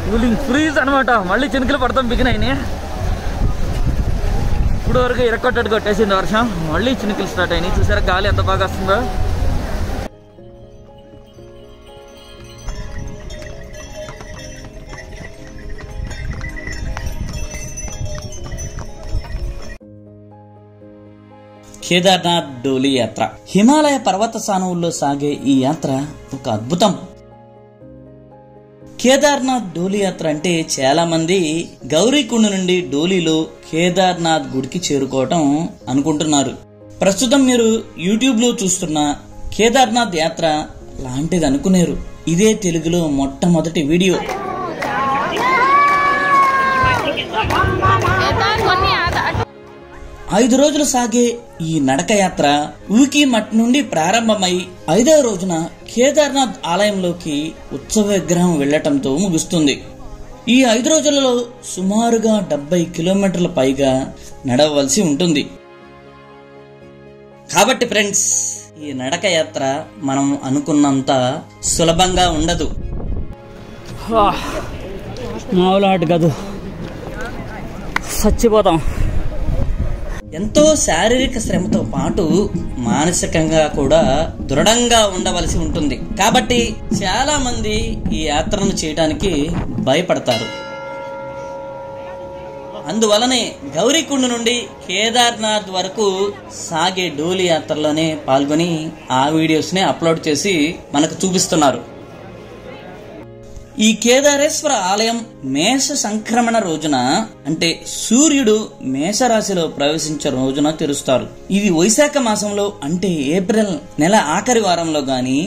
Cooling freeze అనమాట. మళ్ళీ చినుకులు పడతాం బిగినాయి. ఇప్పుడు వరకు ఇరకొట్టడు కొట్టేసింది వర్షం, మళ్ళీ చినుకులు స్టార్ట్ అయినాయి. చూసారా గాలి ఎంత బాగా వస్తుందో. కేదార్నాథ్ డోలీ యాత్ర హిమాలయ పర్వత సానువుల్లో సాగే ఈ యాత్ర ఒక అద్భుతం. కేదార్నాథ్ డోలీ యాత్ర అంటే చాలా మంది గౌరీకుండ నుండి డోలీలో కేదార్నాథ్ గుడికి చేరుకోవటం అనుకుంటున్నారు. ప్రస్తుతం మీరు యూట్యూబ్ లో చూస్తున్న కేదార్నాథ్ యాత్ర లాంటిది అనుకునేరు. ఇదే తెలుగులో మొట్టమొదటి వీడియో. ఐదు రోజులు సాగే ఈ నడక యాత్ర ఊకి మఠ్ నుండి ప్రారంభమై 5వ రోజున కేదార్నాథ్ ఆలయంలోకి ఉత్సవ విగ్రహం వెళ్లటంతో ముగుస్తుంది. ఈ 5 రోజులలో సుమారుగా 70 కిలోమీటర్ల పైగా నడవలసి ఉంటుంది. కాబట్టి ఫ్రెండ్స్, ఈ నడక యాత్ర మనం అనుకున్నంత సులభంగా ఉండదు. మామూలు ఆట కాదు, చచ్చిపోతాం. ఎంతో శారీరక శ్రమతో పాటు మానసికంగా కూడా దృఢంగా ఉండవలసి ఉంటుంది. కాబట్టి చాలా మంది ఈ యాత్రను చేయడానికి భయపడతారు. అందువలనే గౌరీకుండ నుండి కేదార్నాథ్ వరకు సాగే డోలీ యాత్రలోనే పాల్గొని ఆ వీడియోస్ ని అప్లోడ్ చేసి మనకు చూపిస్తున్నారు. ఈ కేదారేశ్వర ఆలయం మేష సంక్రమణ రోజున, అంటే సూర్యుడు మేషరాశిలో ప్రవేశించే రోజున తెరుస్తారు. ఇది వైశాఖ మాసంలో, అంటే ఏప్రిల్ నెల ఆఖరి వారంలో గాని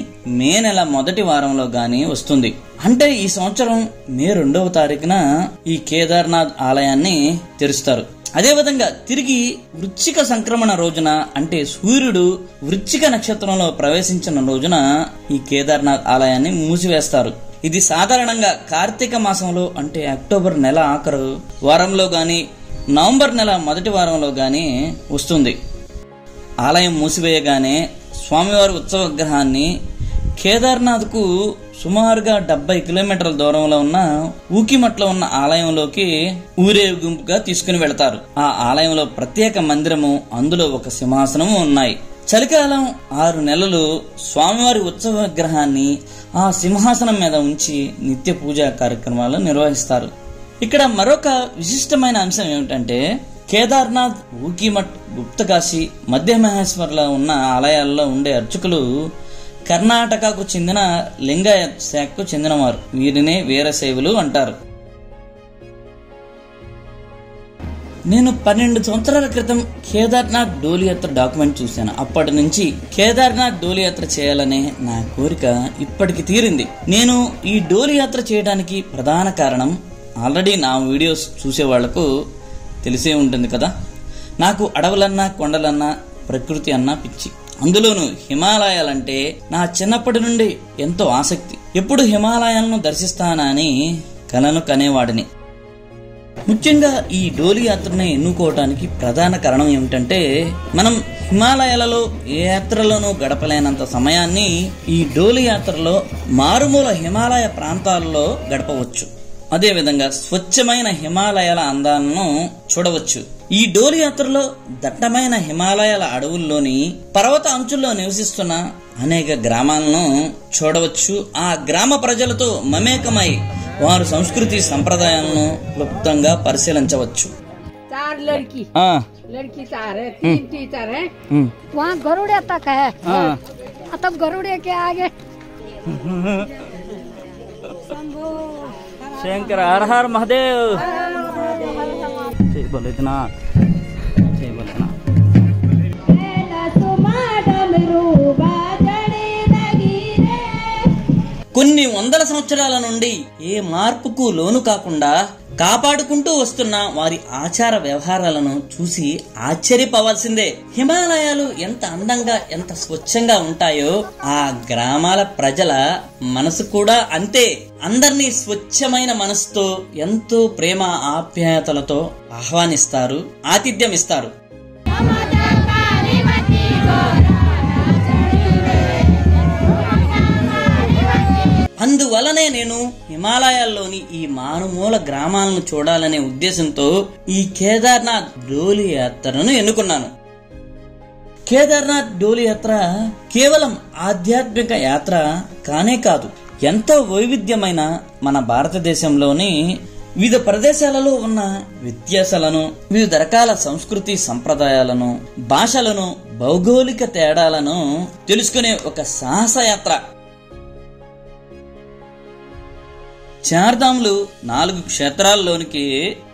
మే నెల మొదటి వారంలో గాని వస్తుంది. అంటే ఈ సంవత్సరం మే 2వ తారీఖున ఈ కేదార్నాథ్ ఆలయాన్ని తెరుస్తారు. అదేవిధంగా తిరిగి వృశ్చిక సంక్రమణ రోజున, అంటే సూర్యుడు వృశ్చిక నక్షత్రంలో ప్రవేశించిన రోజున ఈ కేదార్నాథ్ ఆలయాన్ని మూసివేస్తారు. ఇది సాధారణంగా కార్తీక మాసంలో, అంటే అక్టోబర్ నెల ఆఖరు వారంలో గాని నవంబర్ నెల మొదటి వారంలో గాని వస్తుంది. ఆలయం మూసివేయగానే స్వామివారి ఉత్సవ విగ్రహాన్ని కేదార్నాథ్ కు సుమారుగా 70 కిలోమీటర్ల దూరంలో ఉన్న ఊకిమట్లో ఉన్న ఆలయంలోకి ఊరేగింపుగా తీసుకుని వెళతారు. ఆ ఆలయంలో ప్రత్యేక మందిరము, అందులో ఒక సింహాసనము ఉన్నాయి. చలికాలం 6 నెలలు స్వామివారి ఉత్సవ విగ్రహాన్ని ఆ సింహాసనం మీద ఉంచి నిత్య పూజా కార్యక్రమాలు నిర్వహిస్తారు. ఇక్కడ మరొక విశిష్టమైన అంశం ఏమిటంటే, కేదార్నాథ్, ఊకిమఠ్, గుప్తకాశీ, మధ్య మహేశ్వర్లో ఉన్న ఆలయాల్లో ఉండే అర్చకులు కర్ణాటకకు చెందిన లింగాయత్ శాఖకు చెందినవారు. వీరినే వీరశైవులు అంటారు. నేను 12 సంవత్సరాల క్రితం కేదార్నాథ్ డోలీ యాత్ర డాక్యుమెంట్ చూశాను. అప్పటి నుంచి కేదార్నాథ్ డోలీ యాత్ర చేయాలనే నా కోరిక ఇప్పటికి తీరింది. నేను ఈ డోలీ యాత్ర చేయడానికి ప్రధాన కారణం, ఆల్రెడీ నా వీడియోస్ చూసే వాళ్లకు తెలిసే ఉంటుంది కదా, నాకు అడవులన్నా కొండలన్నా ప్రకృతి అన్నా పిచ్చి. అందులోనూ హిమాలయాలంటే నా చిన్నప్పటి నుండి ఎంతో ఆసక్తి. ఎప్పుడు హిమాలయాలను దర్శిస్తానని కలను కనేవాడిని. ముఖ్యంగా ఈ డోలీ యాత్రని ఎన్నుకోవటానికి ప్రధాన కారణం ఏమిటంటే, మనం హిమాలయాలలో ఏ యాత్రలోనూ గడపలేనంత సమయాన్ని ఈ డోలీ యాత్రలో మారుమూల హిమాలయ ప్రాంతాల్లో గడపవచ్చు. అదేవిధంగా స్వచ్ఛమైన హిమాలయాల అందాలను చూడవచ్చు. ఈ డోలీ యాత్రలో దట్టమైన హిమాలయాల అడవుల్లోని పర్వత అంచుల్లో నివసిస్తున్న అనేక గ్రామాలను చూడవచ్చు. ఆ గ్రామ ప్రజలతో మమేకమై వారి సంస్కృతి సంప్రదాయాలను క్లుప్తంగా పరిశీలించవచ్చు. శంకర హర హర మహాదేవ్. జై భోలేనాథ్, జై భోలేనాథ్. కొన్ని వందల సంవత్సరాల నుండి ఏ మార్పుకు లోను కాకుండా కాపాడుకుంటూ వస్తున్న వారి ఆచార వ్యవహారాలను చూసి ఆశ్చర్యపోవాల్సిందే. హిమాలయాలు ఎంత అందంగా, ఎంత స్వచ్ఛంగా ఉంటాయో ఆ గ్రామాల ప్రజల మనసు కూడా అంతే. అందరినీ స్వచ్ఛమైన మనసుతో, ఎంతో ప్రేమ ఆప్యాయతలతో ఆహ్వానిస్తారు, ఆతిథ్యం ఇస్తారు. అందువలనే నేను హిమాలయాల్లోని ఈ మారుమూల గ్రామాలను చూడాలనే ఉద్దేశంతో ఈ కేదార్నాథ్ డోలి యాత్రను ఎన్నుకున్నాను. కేదార్నాథ్ డోలి యాత్ర కేవలం ఆధ్యాత్మిక యాత్ర కానే కాదు, ఎంతో వైవిధ్యమైన మన భారతదేశంలోని వివిధ ప్రదేశాలలో ఉన్న వ్యత్యాసాలను, వివిధ రకాల సంస్కృతి సంప్రదాయాలను, భాషలను, భౌగోళిక తేడాలను తెలుసుకునే ఒక సాహసయాత్ర. చార్ధాములు 4 క్షేత్రాల్లోనికి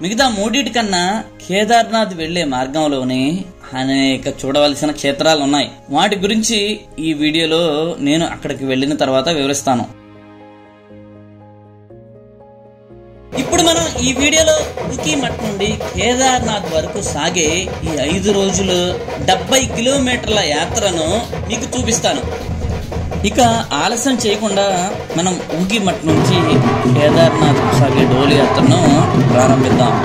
మిగతా 3 కన్నా కేదార్నాథ్ వెళ్లే మార్గంలోనే అనేక చూడవలసిన క్షేత్రాలు ఉన్నాయి. వాటి గురించి ఈ వీడియోలో నేను అక్కడికి వెళ్లిన తర్వాత వివరిస్తాను. ఇప్పుడు మనం ఈ వీడియోలో ఊకీమఠ్ నుండి కేదార్నాథ్ వరకు సాగే ఈ 5 రోజులు 70 కిలోమీటర్ల యాత్రను మీకు చూపిస్తాను. ఇక ఆలస్యం చేయకుండా మనం ఊకీమఠ్ నుంచి కేదార్నాథ్ సాగే డోలి యాత్రను ప్రారంభిద్దాం.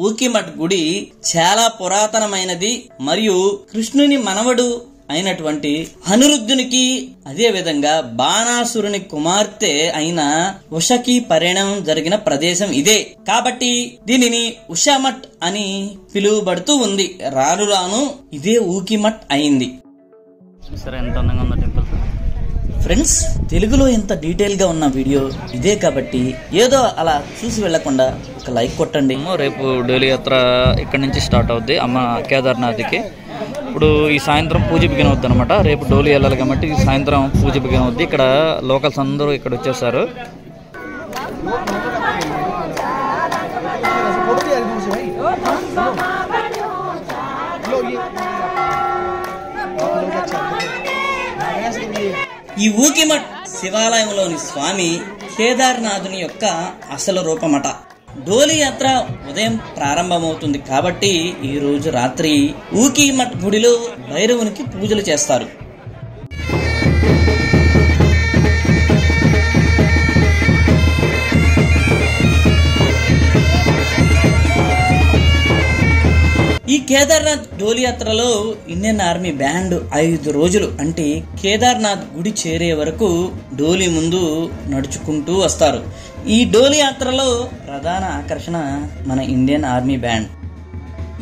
ఊకీమఠ్ గుడి చాలా పురాతనమైనది మరియు కృష్ణుని మనవడు అయినటువంటి అనిరుద్ధునికి, అదే విధంగా బాణాసురుని కుమార్తె అయిన ఉషకి పరిణామం జరిగిన ప్రదేశం ఇదే. కాబట్టి దీనిని ఉషామఠ్ అని పిలువబడుతూ ఉంది. రాను రాను ఇదే ఊకీమఠ్ అయింది. ఎంత అందంగా ఉందో టెంపుల్. ఫ్రెండ్స్, తెలుగులో ఇంత డీటెయిల్ గా ఉన్న వీడియో ఇదే కాబట్టి ఏదో అలా చూసి వెళ్లకుండా ఒక లైక్ కొట్టండి. రేపు డోలి యాత్ర ఇక్కడ నుంచి స్టార్ట్ అవుద్ది అమ్మ కేదార్నాథ్కి. ఇప్పుడు ఈ సాయంత్రం పూజ బిగిన్ అవుద్ది అనమాట. రేపు డోలి వెళ్ళాలి కాబట్టి ఈ సాయంత్రం పూజ బిగిన్ అవుద్ది. ఇక్కడ లోకల్స్ అందరూ ఇక్కడ వచ్చేసారు. ఈ ఊకీమఠ్ శివాలయంలోని స్వామి కేదార్నాథుని యొక్క అసలు రూపమట. డోలి యాత్ర ఉదయం ప్రారంభమవుతుంది కాబట్టి ఈ రోజు రాత్రి ఊకీమఠ్ గుడిలో భైరవునికి పూజలు చేస్తారు. ఈ కేదార్నాథ్ డోలి యాత్రలో ఇండియన్ ఆర్మీ బ్యాండ్ 5 రోజులు అంటే కేదార్నాథ్ గుడి చేరే వరకు డోలి ముందు నడుచుకుంటూ వస్తారు. ఈ డోలి యాత్రలో ప్రధాన ఆకర్షణ మన ఇండియన్ ఆర్మీ బ్యాండ్.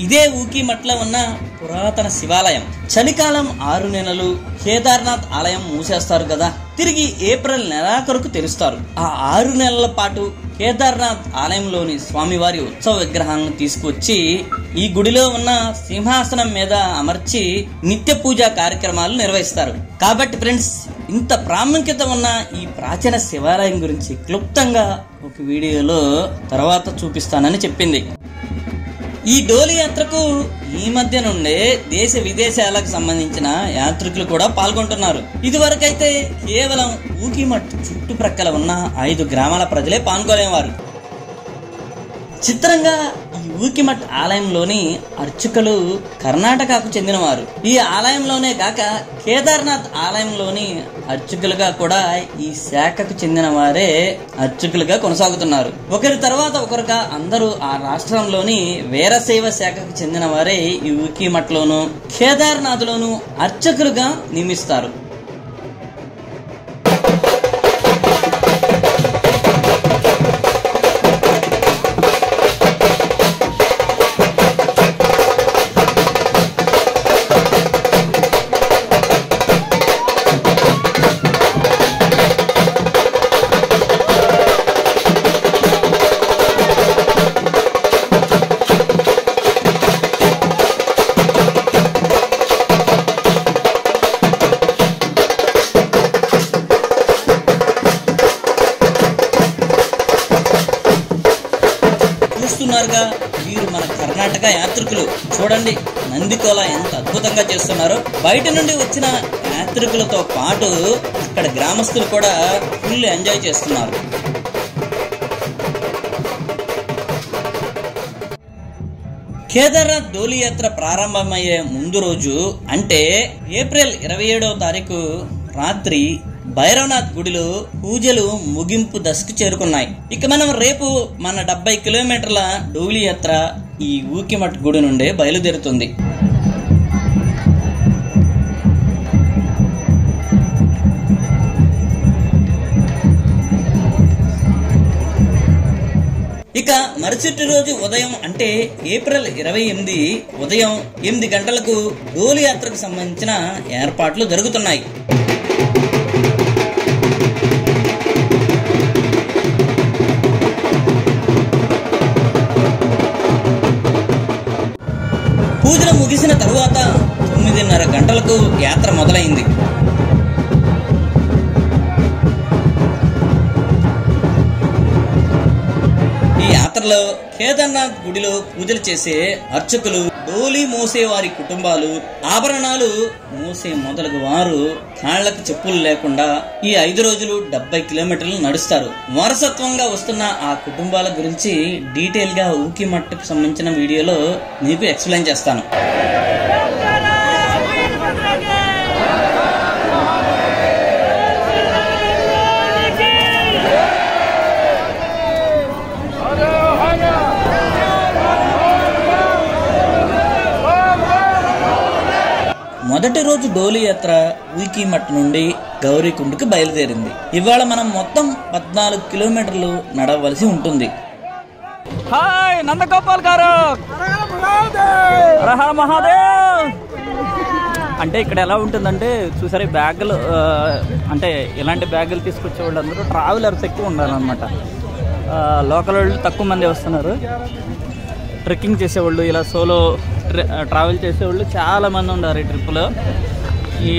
ఇదే ఊకీమఠ్లో ఉన్న పురాతన శివాలయం. చలికాలం 6 నెలలు కేదార్నాథ్ ఆలయం మూసేస్తారు కదా, తిరిగి ఏప్రిల్ నెలాఖరుకు తెరుస్తారు. ఆ 6 నెలల పాటు కేదార్నాథ్ ఆలయంలోని స్వామివారి ఉత్సవ విగ్రహాలను తీసుకువచ్చి ఈ గుడిలో ఉన్న సింహాసనం మీద అమర్చి నిత్య పూజా కార్యక్రమాలు నిర్వహిస్తారు. కాబట్టి ఫ్రెండ్స్, ఇంత ప్రాముఖ్యత ఉన్న ఈ ప్రాచీన శివాలయం గురించి క్లుప్తంగా ఒక వీడియోలో తర్వాత చూపిస్తానని చెప్పింది. ఈ డోలి యాత్రకు ఈ మధ్య నుండే దేశ విదేశాలకు సంబంధించిన యాత్రికులు కూడా పాల్గొంటున్నారు. ఇదివరకైతే కేవలం ఊకీమఠ్ చుట్టుప్రక్కల ఉన్న 5 గ్రామాల ప్రజలే పాల్గొనేవారు. చిత్రంగా ఈ ఊకీమఠ్ ఆలయంలోని అర్చకులు కర్ణాటకకు చెందినవారు. ఈ ఆలయంలోనే కాక కేదార్నాథ్ ఆలయంలోని అర్చకులుగా కూడా ఈ శాఖకు చెందిన వారే అర్చకులుగా కొనసాగుతున్నారు. ఒకరి తర్వాత ఒకరుగా అందరూ ఆ రాష్ట్రంలోని వీరశైవ శాఖకు చెందిన వారే ఈ ఊకీమఠ్లోను కేదార్నాథ్లోను అర్చకులుగా నియమిస్తారు. చూస్తున్నారుగా, వీరు మన కర్ణాటక యాత్రికులు. చూడండి నందికోల ఎంత అద్భుతంగా చేస్తున్నారో. బయట నుండి వచ్చిన యాత్రికులతో పాటు అక్కడ గ్రామస్తులు కూడా ఫుల్ ఎంజాయ్ చేస్తున్నారు. కేదార్నాథ్ డోలీ యాత్ర ప్రారంభమయ్యే ముందు రోజు అంటే ఏప్రిల్ 27వ తారీఖు రాత్రి భైరవనాథ్ గుడిలో పూజలు ముగింపు దశకు చేరుకున్నాయి. ఇక మనం రేపు మన 70 కిలోమీటర్ల డోలీ యాత్ర ఈ ఊకిమఠ్ గుడి నుండే బయలుదేరుతుంది. ఇక మరుసటి రోజు ఉదయం అంటే ఏప్రిల్ 28 ఉదయం 8 గంటలకు డోలీ యాత్రకు సంబంధించిన ఏర్పాట్లు జరుగుతున్నాయి. పూజలు ముగిసిన తరువాత 9:30 గంటలకు యాత్ర మొదలైంది. ఈ యాత్రలో కేదార్నాథ్ గుడిలో పూజలు చేసే అర్చకులు, డోలీ మోసే వారి కుటుంబాలు, ఆభరణాలు మోసే మొదలగు వారు కాళ్లకు చెప్పులు లేకుండా ఈ 5 రోజులు 70 కిలోమీటర్లు నడుస్తారు. వారసత్వంగా వస్తున్న ఆ కుటుంబాల గురించి డీటెయిల్ గా ఊకిమఠ్కు సంబంధించిన వీడియోలో మీకు ఎక్స్ప్లెయిన్ చేస్తాను. మొదటి రోజు డోలీ యాత్ర ఊకిమఠ్ నుండి గౌరీకుండ్కి బయలుదేరింది. ఇవాళ మనం మొత్తం 14 కిలోమీటర్లు నడవలసి ఉంటుంది. హాయ్ నందగోపాల్ గారు, హర మహాదేవ్. అంటే ఇక్కడ ఎలా ఉంటుందంటే చూసారా, బ్యాగులు అంటే ఇలాంటి బ్యాగులు తీసుకొచ్చే వాళ్ళు అందరూ ట్రావెలర్స్ ఎక్కువ ఉండాలన్నమాట. లోకల్ వాళ్ళు తక్కువ మంది వస్తున్నారు. ట్రెక్కింగ్ చేసేవాళ్ళు, ఇలా సోలో ట్రావెల్ చేసేవాళ్ళు చాలా మంది ఉన్నారు ఈ ట్రిప్లో. ఈ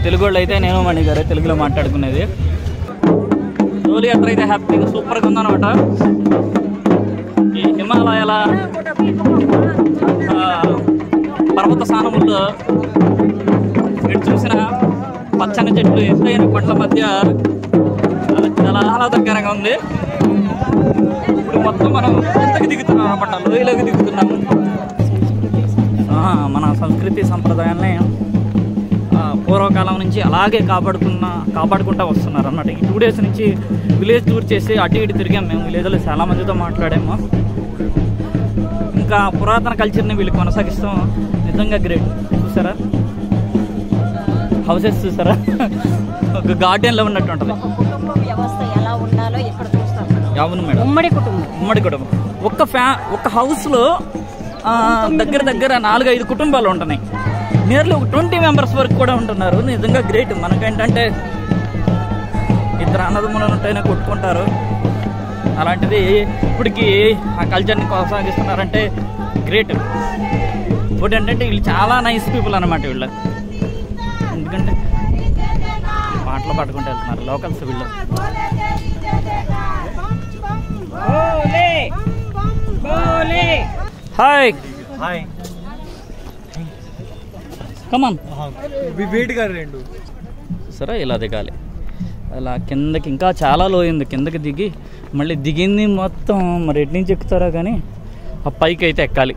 తెలుగు వాళ్ళు అయితే నేను మణి గారు తెలుగులో మాట్లాడుకునేది. డోలీ యాత్ర అయితే హ్యాపీగా సూపర్గా ఉందన్నమాట. ఈ హిమాలయాల పర్వత స్థానముల్లో ఇటు చూసిన పచ్చని చెట్లు, ఎత్తైన కొండల మధ్య చాలా ఆహ్లాదకరంగా ఉంది. ఇప్పుడు మొత్తం మనం ఎంతకి దిగుతున్నాం అన్నమాట, లోయలోకి దిగుతున్నాము. మన సంస్కృతి సంప్రదాయాన్ని పూర్వకాలం నుంచి అలాగే కాపాడుకుంటూ వస్తున్నారు అన్నమాట. ఈ 2 డేస్ నుంచి విలేజ్ టూర్ చేసి అటు ఇటు తిరిగాం మేము. విలేజ్లో చాలా మందితో మాట్లాడాము. ఇంకా పురాతన కల్చర్ని వీళ్ళు కొనసాగిస్తాం. నిజంగా గ్రేట్. చూసారా హౌసెస్, చూసారా ఒక గార్డెన్లో ఉన్నట్టు ఉంటుంది. అవును మేడం, ఉమ్మడి కుటుంబం. ఒక హౌస్లో దగ్గర 4-5 కుటుంబాలు ఉంటున్నాయి. నియర్లీ 20 మెంబర్స్ వరకు కూడా ఉంటున్నారు. నిజంగా గ్రేట్. మనకేంటంటే 2 అన్నదమ్ములు ఉంటేనే కొట్టుకుంటారు. అలాంటిది ఇప్పటికి ఆ కల్చర్ని కొనసాగిస్తున్నారంటే గ్రేట్. ఇంకోటి ఏంటంటే వీళ్ళు చాలా నైస్ పీపుల్ అనమాట. వీళ్ళు ఎందుకంటే పాటలు పాడుకుంటూ వెళ్తున్నారు లోకల్స్ వీళ్ళు. హాయ్ హాయ్, కమాన్ వెయిట్ कर रहे हैं. సరే ఇలా దిగాలి. అలా కిందకి ఇంకా చాలా లోయింది. కిందకి దిగి మళ్ళీ దిగింది మొత్తం మరి ఎటు నుంచి ఎక్కుతారా కానీ ఆ పైకి అయితే ఎక్కాలి.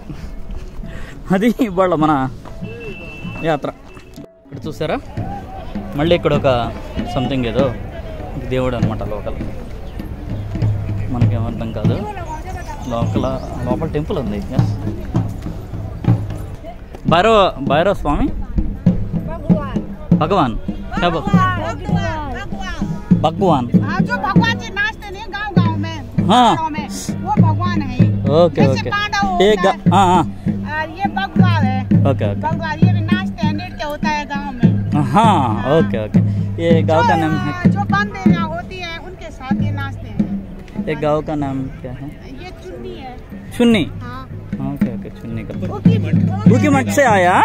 అది ఇవాళ మన యాత్ర. ఇక్కడ చూసారా మళ్ళీ ఇక్కడ ఒక సంథింగ్ ఏదో దేవుడు అనమాట. లోకల్ మనకేమర్థం కాదు. లోపల టెంపుల్ ఉంది. భైరవ స్వామి, భగవాన్ भगवान जो भगवान जी नाचते नहीं गाँव में, हाँ वो भगवान है. ओके ओके हाँ हाँ ये भगवान है. ओके ओके भगवान ये भी नाचते हैं, नृत्य होता है गाँव में. हाँ ओके ओके. ये गाँव का नाम है, जो बंदे होती है उनके साथ ये नाचते हैं. ये गाँव का नाम क्या है? ये चुन्नी है. चुन्नी. हाँ ओके ओके. चुन्नी का ऊकीमठ से आया.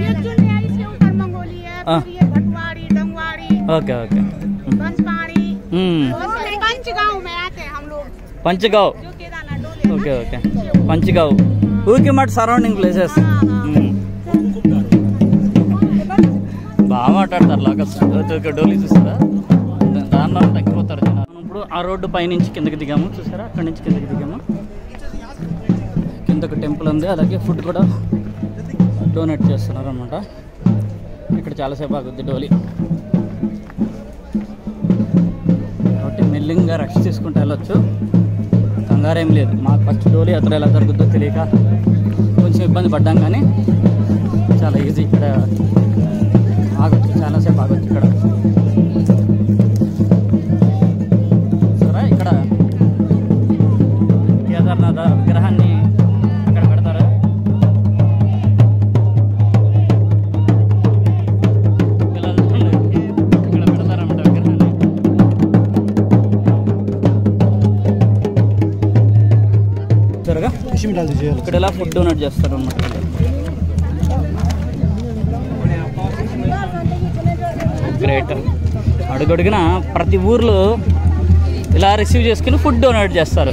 ये चुन्नी है, इसके ऊपर मंगोली है. फिर ये भटवाड़ी, डंगवाड़ी, ओके ओके. बंसवाड़ी, पंचगांव में आते हैं हम लोग. पंचगांव. जो केदारनाथ डोली है okay okay. Panchgaon Ukhimath surrounding places. బాగా మాట్లాడతారు లాగా డోలీ చూసారా, దానిలో తగ్గిపోతారు జనాలు. ఇప్పుడు ఆ రోడ్డు పైనుంచి కిందకి దిగాము చూసారా, అక్కడి నుంచి కిందకి దిగాము. కిందకు టెంపుల్ ఉంది, అలాగే ఫుడ్ కూడా డొనేట్ చేస్తున్నారు అన్నమాట. ఇక్కడ చాలాసేపు ఆగుద్ది డోలీ కాబట్టి మెల్లింగా రక్ష తీసుకుంటూ వెళ్ళొచ్చు, కంగారేం లేదు. మాకు ఫస్ట్ డోలీ యాత్ర ఎలా జరుగుతుందో తెలియక కొంచెం ఇబ్బంది పడ్డాం, కానీ చాలా ఈజీ. ఇక్కడ ఆగొచ్చు, చాలాసేపు ఆగొచ్చు. ఇక్కడ సరే, ఇక్కడ కేదార్నాథ విగ్రహాన్ని అక్కడ పెడతారు. పిల్లలు ఇక్కడ పెడతారన్నమాట విగ్రహాన్ని. సరేగా ఇక్కడ ఎలా ఫుడ్ డొనేట్ చేస్తారు అన్నమాట. గ్రేట్. అడుగడుగున ప్రతి ఊర్లో ఇలా రిసీవ్ చేసుకుని ఫుడ్ డొనేట్ చేస్తారు.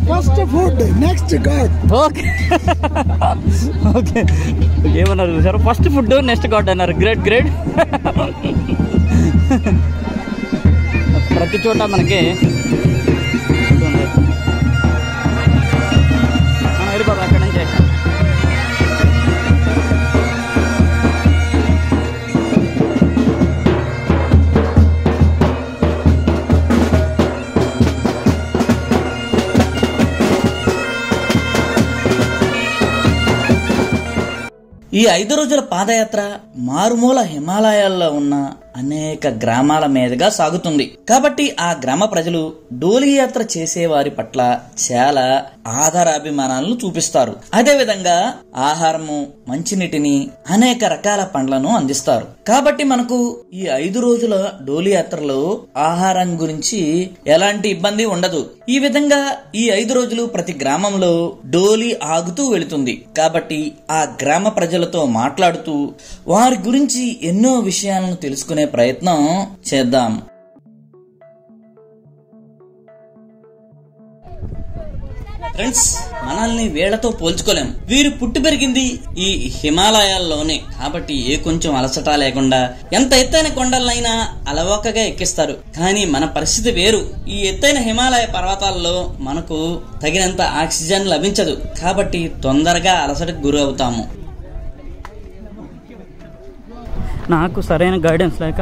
First food next God. Okay okay, ఏమన్నారు చూసారు, ఫస్ట్ ఫుడ్ నెక్స్ట్ గాడ్ అన్నారు. Great great. ప్రతి చోట మనకి వెళ్ళిపోతాం అక్కడి నుంచి. ఈ 5 రోజుల పాదయాత్ర మారుమూల హిమాలయాల్లో ఉన్న అనేక గ్రామాల మీదుగా సాగుతుంది. కాబట్టి ఆ గ్రామ ప్రజలు డోలీ యాత్ర చేసే వారి పట్ల చాలా ఆదరాభిమానాలను చూపిస్తారు. అదే విధంగా ఆహారము, మంచినీటిని, అనేక రకాల పండ్లను అందిస్తారు. కాబట్టి మనకు ఈ 5 రోజుల డోలీ యాత్రలో ఆహారం గురించి ఎలాంటి ఇబ్బంది ఉండదు. ఈ విధంగా ఈ 5 రోజులు ప్రతి గ్రామంలో డోలీ ఆగుతూ వెళుతుంది. కాబట్టి ఆ గ్రామ ప్రజలతో మాట్లాడుతూ వారి గురించి ఎన్నో విషయాలను తెలుసుకునే ప్రయత్నం చేద్దాం. ఫ్రెండ్స్, మనల్ని వీళ్లతో పోల్చుకోలేం. వీరు పుట్టి పెరిగింది ఈ హిమాలయాల్లోనే, కాబట్టి ఏ కొంచెం అలసట లేకుండా ఎంత ఎత్తైన కొండలనైనా అలవోకగా ఎక్కిస్తారు. కానీ మన పరిస్థితి వేరు. ఈ ఎత్తైన హిమాలయ పర్వతాల్లో మనకు తగినంత ఆక్సిజన్ లభించదు, కాబట్టి తొందరగా అలసటకు గురి అవుతాము. నాకు సరైన గైడెన్స్ లేక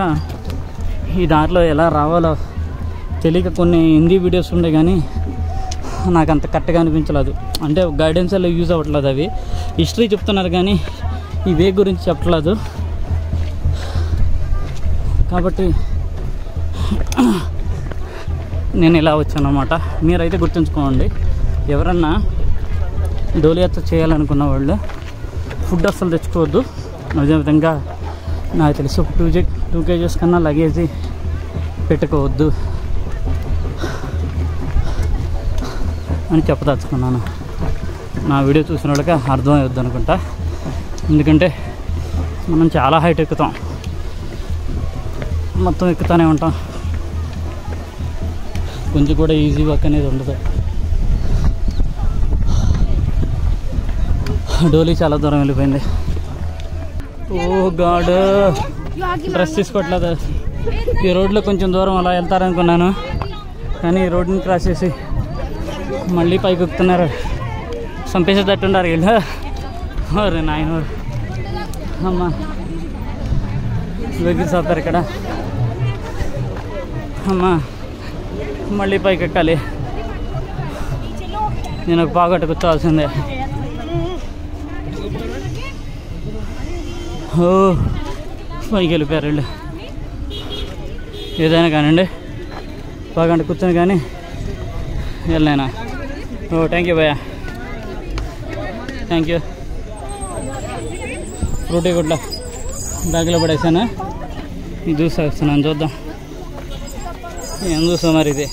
ఈ దాంట్లో ఎలా రావాలో తెలియక కొన్ని హిందీ వీడియోస్ ఉండే, కానీ నాకు అంత కరెక్ట్గా అనిపించలేదు. అంటే గైడెన్స్ అలా యూజ్ అవ్వట్లేదు. అవి హిస్టరీ చెప్తున్నారు కానీ ఈ వే గురించి చెప్పట్లేదు. కాబట్టి నేను ఇలా వచ్చాను అన్నమాట. మీరైతే గుర్తుంచుకోండి, ఎవరన్నా డోలీ యాత్ర చేయాలనుకున్న వాళ్ళు ఫుడ్ అస్సలు తెచ్చుకోవద్దు. అదేవిధంగా నాకు తెలిసి ఒక 2 kgs కన్నా లగేజ్ పెట్టుకోవద్దు అని చెప్పదలుచుకున్నాను. నా వీడియో చూసిన వాళ్ళకి అర్థం అవుద్ది అనుకుంటా. ఎందుకంటే మనం చాలా హైట్ ఎక్కుతాం, మొత్తం ఎక్కుతూనే ఉంటాం. కొంచెం కూడా ఈజీ వర్క్ అనేది ఉండదు. డోలీ చాలా దూరం వెళ్ళిపోయింది. ఓ గాడ్, డ్రెస్ తీసుకోవట్లేదు. ఈ రోడ్లో కొంచెం దూరం అలా వెళ్తారనుకున్నాను, కానీ ఈ రోడ్ని క్రాస్ చేసి మళ్ళీ పైకి ఎక్కుతున్నారు. చంపేసేటట్టున్నారు వీళ్ళు. అరే నాయన, అమ్మ వెహికల్స్ అవుతారు ఇక్కడ. అమ్మ మళ్ళీ పైకి ఎక్కాలి. నేను ఒక పాగొట్టు కూర్చోవాల్సిందే. ఓ పైకి వెళ్ళిపోయారు వీళ్ళు. ఏదైనా కానివ్వండి, పాగంట కూర్చొని కానీ వెళ్ళైనా. ఓ థ్యాంక్ యూ భయ్యా, థ్యాంక్ యూ. ఫ్రూటీ గుడ్ల బ్యాగ్లో పడేసాను. ఇది జ్యూస్ వస్తున్నాను, చూద్దాం ఏం చూస్తాం మరి. ఇది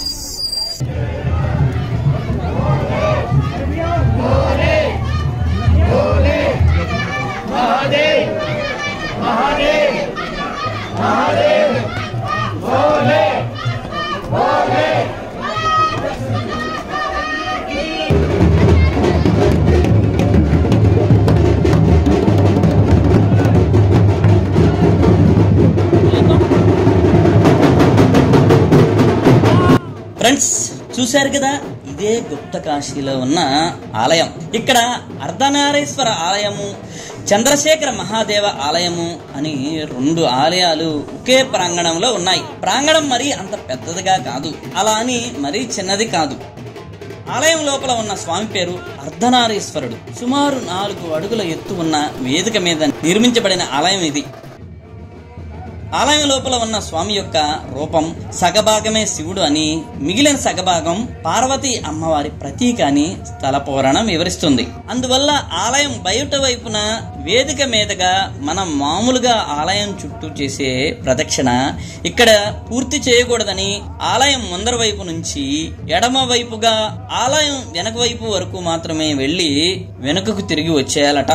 ఫ్రెండ్స్ చూశారు కదా, ఇదే గుప్త కాశీలో ఉన్న ఆలయం. ఇక్కడ అర్ధనారీశ్వర ఆలయము, చంద్రశేఖర మహాదేవ ఆలయము అని 2 ఆలయాలు ఒకే ప్రాంగణంలో ఉన్నాయి. ప్రాంగణం మరీ అంత పెద్దదిగా కాదు, అలా అని మరీ చిన్నది కాదు. ఆలయం లోపల ఉన్న స్వామి పేరు అర్ధనారీశ్వరుడు. సుమారు 4 అడుగుల ఎత్తు ఉన్న వేదిక మీద నిర్మించబడిన ఆలయం ఇది. ఆలయం లోపల ఉన్న స్వామి యొక్క రూపం సగభాగమే శివుడు అని, మిగిలిన సగభాగం పార్వతీ అమ్మవారి ప్రతీక అని స్థల పురాణం వివరిస్తుంది. అందువల్ల ఆలయం బయట వైపున వేదిక మీదుగా మనం మామూలుగా ఆలయం చుట్టూ చేసే ప్రదక్షిణ ఇక్కడ పూర్తి చేయకూడదని, ఆలయం ముందర వైపు నుంచి ఎడమ వైపుగా ఆలయం వెనక వైపు వరకు మాత్రమే వెళ్లి వెనుకకు తిరిగి వచ్చేయాలట.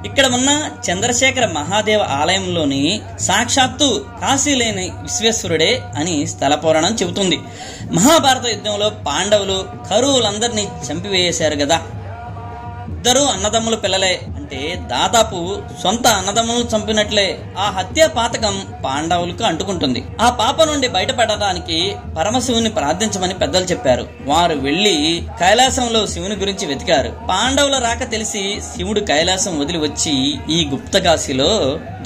ఇక్కడ ఉన్న చంద్రశేఖర మహాదేవ ఆలయంలోని సాక్షాత్తు కాశీలేని విశ్వేశ్వరుడే అని స్థల పురాణం చెబుతుంది. మహాభారత యుద్ధంలో పాండవులు కౌరవులందరినీ చంపివేశారు కదా. 2 అన్నదమ్ముల పిల్లలే, అంటే దాదాపు సొంత అన్నదమ్ములను చంపినట్లే. ఆ హత్య పాతకం పాండవులకు అంటుకుంటుంది. ఆ పాప నుండి బయటపడటానికి పరమశివుని ప్రార్థించమని పెద్దలు చెప్పారు. వారు వెళ్లి కైలాసంలో శివుని గురించి వెతికారు. పాండవుల రాక తెలిసి శివుడు కైలాసం వదిలి వచ్చి ఈ గుప్త కాశీలో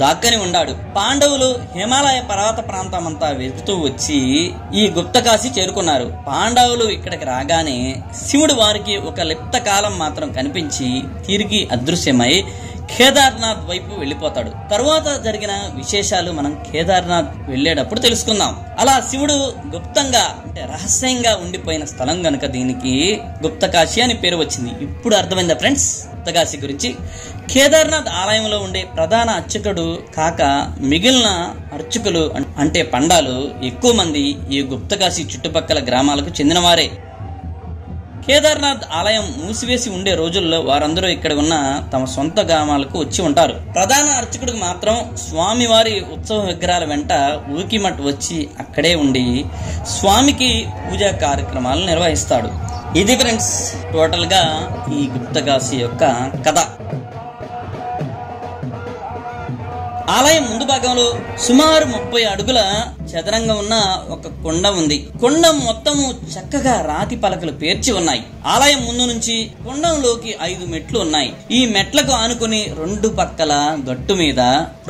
దాక్కని ఉన్నాడు. పాండవులు హిమాలయ పర్వత ప్రాంతమంతా వెతుకుతూ వచ్చి ఈ గుప్త కాశీ చేరుకున్నారు. పాండవులు ఇక్కడికి రాగానే శివుడు వారికి ఒక లిప్త కాలం మాత్రం కనిపించి తిరిగి అదృశ్యమై కేదార్నాథ్ వైపు వెళ్లిపోతాడు. తరువాత జరిగిన విశేషాలు మనం కేదార్నాథ్ వెళ్లేటప్పుడు తెలుసుకుందాం. అలా శివుడు గుప్తంగా అంటే రహస్యంగా ఉండిపోయిన స్థలం గనుక దీనికి గుప్త కాశీ అని పేరు వచ్చింది. ఇప్పుడు అర్థమైందా ఫ్రెండ్స్ గుప్త కాశీ గురించి? కేదార్నాథ్ ఆలయంలో ఉండే ప్రధాన అర్చకుడు కాక మిగిలిన అర్చకులు అంటే పండాలు ఎక్కువ మంది ఈ గుప్త కాశీ చుట్టుపక్కల గ్రామాలకు చెందినవారే. కేదార్నాథ్ ఆలయం మూసివేసి ఉండే రోజుల్లో వారందరూ ఇక్కడ ఉన్న తమ సొంత గ్రామాలకు వచ్చి ఉంటారు. ప్రధాన అర్చకుడికి మాత్రం స్వామివారి ఉత్సవ విగ్రహాల వెంట ఊకిమఠ్ వచ్చి అక్కడే ఉండి స్వామికి పూజా కార్యక్రమాలు నిర్వహిస్తాడు. ఇది ఫ్రెండ్స్ టోటల్ గా ఈ గుప్త కాశీ యొక్క కథ. ఆలయం ముందు భాగంలో సుమారు 30 అడుగుల చదరంగా ఉన్న ఒక కొండ ఉంది. కొండ మొత్తము చక్కగా రాతి పలకలు పేర్చి ఉన్నాయి. ఆలయం ముందు నుంచి కొండంలోకి 5 మెట్లు ఉన్నాయి. ఈ మెట్లకు ఆనుకుని 2 పక్కల గట్టు మీద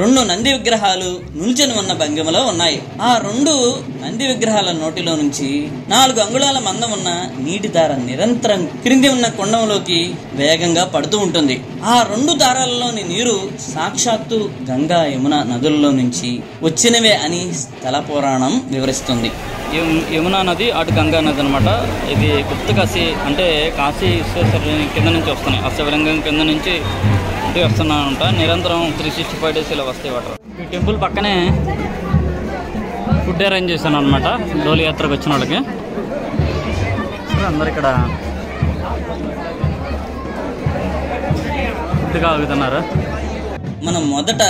2 నంది విగ్రహాలు నిల్చొని ఉన్న భంగిమలో ఉన్నాయి. ఆ 2 నంది విగ్రహాల నోటిలో నుంచి 4 అంగుళాల మందం ఉన్న నీటి దార నిరంతరం క్రింది ఉన్న కొండంలోకి వేగంగా పడుతూ ఉంటుంది. ఆ 2 దారాలలోని నీరు సాక్షాత్తు గంగా యమున నదుల్లో నుంచి వచ్చినవే అని స్థల పురాణం వివరిస్తుంది. యమునా నది అటు గంగా నది అనమాట. ఇది గుప్త కాశీ అంటే కాశీ విశ్వేశ్వరుని కింద నుంచి వస్తున్నాయి. ఆ శివలింగం కింద నుంచి వస్తున్నాయంట. నిరంతరం 365 days ఇలా వస్తాయి వాటర్. ఈ టెంపుల్ పక్కనే ఫుడ్ అరేంజ్ చేశాను అనమాట డోలి యాత్రకు వచ్చిన వాళ్ళకి. అందరు ఇక్కడ ఫుడ్గా ఆగుతున్నారు. మనం మొదట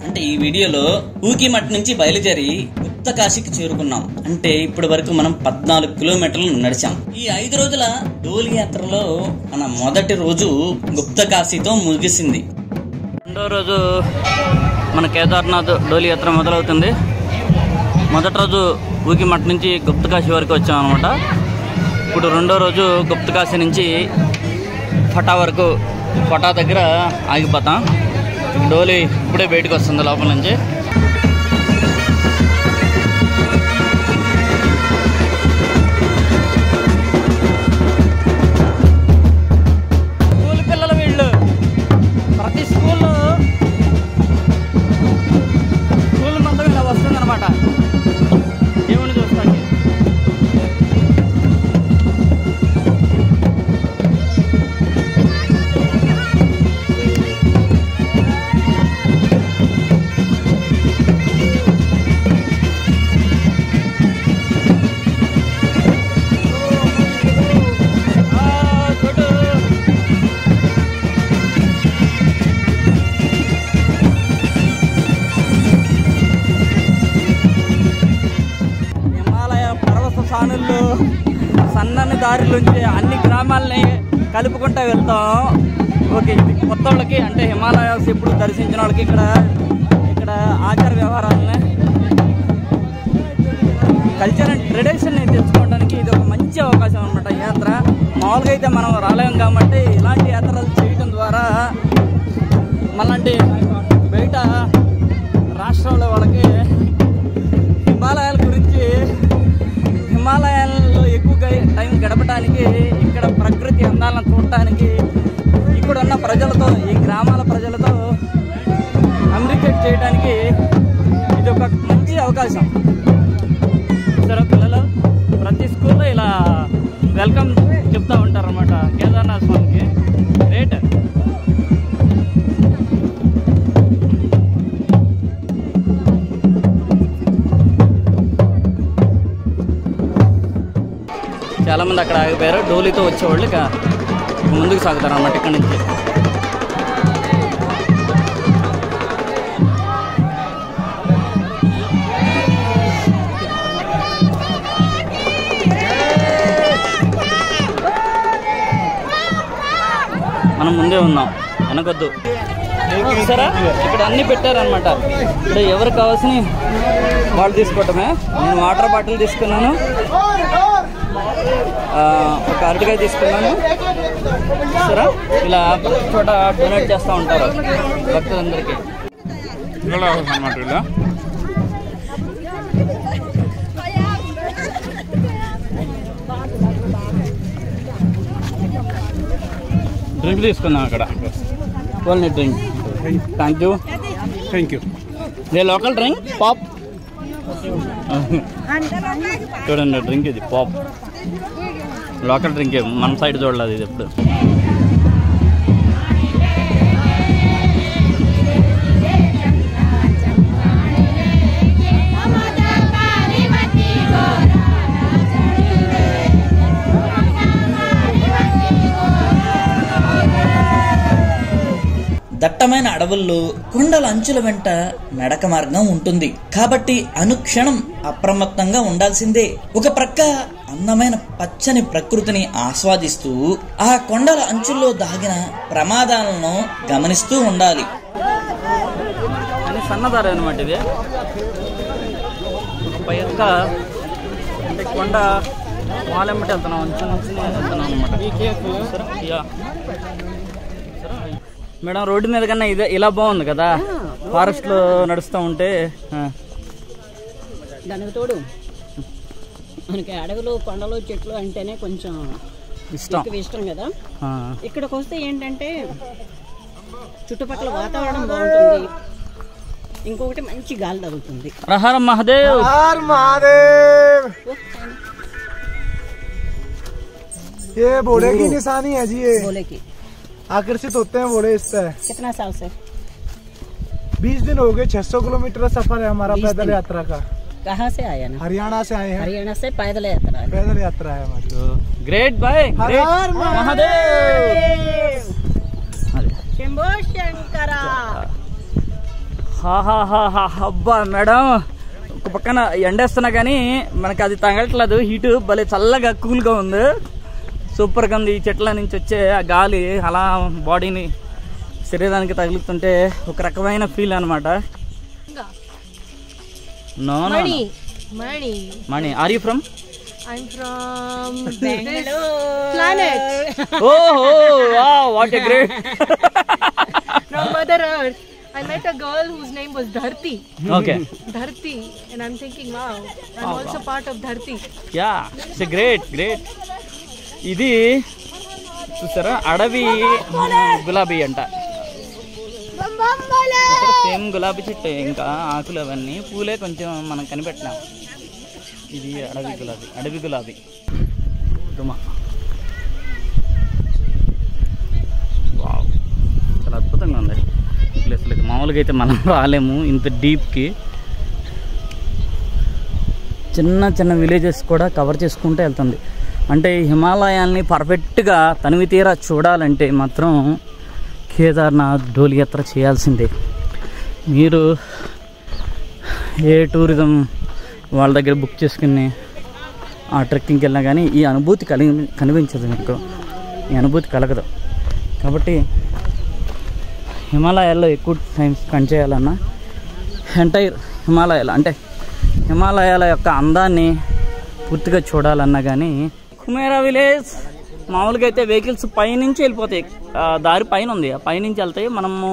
అంటే ఈ వీడియోలో ఊకిమఠ్ నుంచి బయలుదేరి గుప్త కాశీకి చేరుకున్నాం. అంటే ఇప్పటి వరకు మనం 14 కిలోమీటర్లు నడిచాం. ఈ 5 రోజుల డోలి యాత్రలో మన మొదటి రోజు గుప్త కాశీతో ముగిసింది. రెండో రోజు మన కేదార్నాథ్ డోలి యాత్ర మొదలవుతుంది. మొదటి రోజు ఊకిమఠ్ నుంచి గుప్త కాశీ వరకు వచ్చాం అనమాట. ఇప్పుడు రెండో రోజు గుప్త కాశీ నుంచి ఫటా వరకు, ఫటా దగ్గర ఆగిపోతాం. డోలి ఇప్పుడే బయటకు వస్తుంది లోపల నుంచి. స్కూల్ పిల్లలు వీళ్ళు ప్రతి స్కూల్ మొత్తం ఇలా వస్తుంది అనమాట దేవుని చూస్తానికి. సానుల్లో సన్నని దారిలోంచి అన్ని గ్రామాలని కలుపుకుంటూ వెళ్తాం. ఓకే, కొత్త వాళ్ళకి అంటే హిమాలయాస్ ఎప్పుడు దర్శించిన వాళ్ళకి ఇక్కడ ఆచార వ్యవహారాలని కల్చర్ అండ్ ట్రెడిషన్ని తెలుసుకోవడానికి ఇది ఒక మంచి అవకాశం అనమాట యాత్ర. మామూలుగా అయితే మనం రాలేం కాబట్టి ఇలాంటి యాత్రలు చేయడం ద్వారా మళ్ళీ బయట రాష్ట్రంలో వాళ్ళకి హిమాలయాల గురించి, హిమాలయాల్లో ఎక్కువగా టైం గడపడానికి, ఇక్కడ ప్రకృతి అందాలను చూడటానికి, ఇక్కడ ఉన్న ప్రజలతో, ఈ గ్రామాల ప్రజలతో కమ్యూనికేట్ చేయడానికి ఇది ఒక మంచి అవకాశం. సరే పిల్లలు ప్రతి స్కూల్లో ఇలా వెల్కమ్ చెప్తూ ఉంటారన్నమాట కేదార్నాథ్ స్వామికి. గ్రేట్. చాలామంది అక్కడ ఆగిపోయారు. డోలీతో వచ్చేవాళ్ళు ఇక ముందుకు సాగుతారు అన్నమాట ఇక్కడి నుంచి. మనం ముందే ఉన్నాం, వెనకొద్దు. సరే ఇక్కడ అన్నీ పెట్టారనమాట. ఇక్కడ ఎవరు కావాల్సిన వాళ్ళు తీసుకోవటమే. నేను వాటర్ బాటిల్ తీసుకున్నాను, ఒక అరటికాయ తీసుకున్నాను. సరే ఇలా చోట డొనేట్ చేస్తూ ఉంటారు భక్తులందరికీ అన్నమాట. ఇలా డ్రింక్ తీసుకున్నాం అక్కడ, only drink. Thank you. A local drink pop చూడండి, డ్రింక్ ఇది పాప్, లోకల్ డ్రింక్. మన సైడ్ చూడలేదు ఇది ఎప్పుడు. దట్టమైన అడవుల్లో కొండల అంచుల వెంట నడక మార్గం ఉంటుంది కాబట్టి అనుక్షణం అప్రమత్తంగా ఉండాల్సిందే. ఒక ప్రక్క అందమైన పచ్చని ప్రకృతిని ఆస్వాదిస్తూ ఆ కొండల అంచుల్లో దాగిన ప్రమాదాలను గమనిస్తూ ఉండాలి. సన్నదారి అనమాట ఇది. ఒక యొక్క అంటే కొండ వాళ్ళెమ్మటి వెళ్తున్నాం, అంచునే వెళ్తున్నాం అనమాట. మేడం రోడ్డు మీద కన్నా ఇదే ఇలా బాగుంది కదా, ఫారెస్ట్ లో నడుస్తూ ఉంటే. దానికి తోడు మనకి అడవులు, కొండలు, చెట్లు అంటేనే కొంచెం ఇష్టం కదా. ఇక్కడికి వస్తే ఏంటంటే చుట్టుపక్కల వాతావరణం బాగుంటుంది, ఇంకొకటి మంచి గాలి తగులుతుంది. హర మహాదేవ్. ये घोड़े की निशानी है जी, ये बोले की आकर्षित होते हैं घोड़े इससे। कितना साल से? 20 दिन हो गए। 600 किलोमीटर का सफर है हमारा पैदल यात्रा का। कहाँ से आया ना? हरियाणा से आए हैं। हरियाणा से पैदल यात्रा है। पैदल यात्रा है हमारी। ग्रेट बाय, हर महादेव. शंभो शंकर. అబ్బా మేడం, ఒక పక్కన ఎండేస్తున్నా కానీ మనకి అది తగలట్లేదు. హీటు భలే చల్లగా కూల్గా ఉంది, సూపర్గా ఉంది. ఈ చెట్ల నుంచి వచ్చే ఆ గాలి అలా బాడీని, శరీరానికి తగులుతుంటే ఒక రకమైన ఫీల్ అనమాట. Mani, are you from? I'm from planet. Oh, wow, what a great. From Mother Earth. I met a girl whose name was Dharti. Okay. Dharti, and I'm thinking, wow, I'm also part of Dharti. Yeah, it's a great. ఇది చూసారా, అడవి గులాబీ అంట. Same గులాబీ చెట్టు, ఇంకా ఆకులు అవన్నీ, పూలే కొంచెం మనం కనిపెట్టినాం. ఇది అడవి గులాబీ. వావ్, చాలా అద్భుతంగా ఉంది ఈ ప్లేస్లో. మామూలుగా అయితే మనం రాలేము ఇంత డీప్కి. చిన్న విలేజెస్ కూడా కవర్ చేసుకుంటూ వెళ్తుంది. అంటే హిమాలయాల్ని పర్ఫెక్ట్గా తనివి తీరా చూడాలంటే మాత్రం కేదార్నాథ్ డోలి యాత్ర చేయాల్సిందే. మీరు ఏ టూరిజం వాళ్ళ దగ్గర బుక్ చేసుకుని ఆ ట్రెక్కింగ్కి వెళ్ళినా కానీ ఈ అనుభూతి కనిపించదు, మీకు ఈ అనుభూతి కలగదు. కాబట్టి హిమాలయాల్లో ఎక్కువ టైం స్పెండ్ చేయాలన్నా ఎంటైర్ హిమాలయాలు అంటే హిమాలయాల యొక్క అందాన్ని పూర్తిగా చూడాలన్నా కానీ కుమేరా విలేజ్ మామూలుగా అయితే వెహికల్స్ పైనుంచి వెళ్ళిపోతాయి, దారి పైన ఉంది, ఆ పైనుంచి వెళ్తాయి. మనము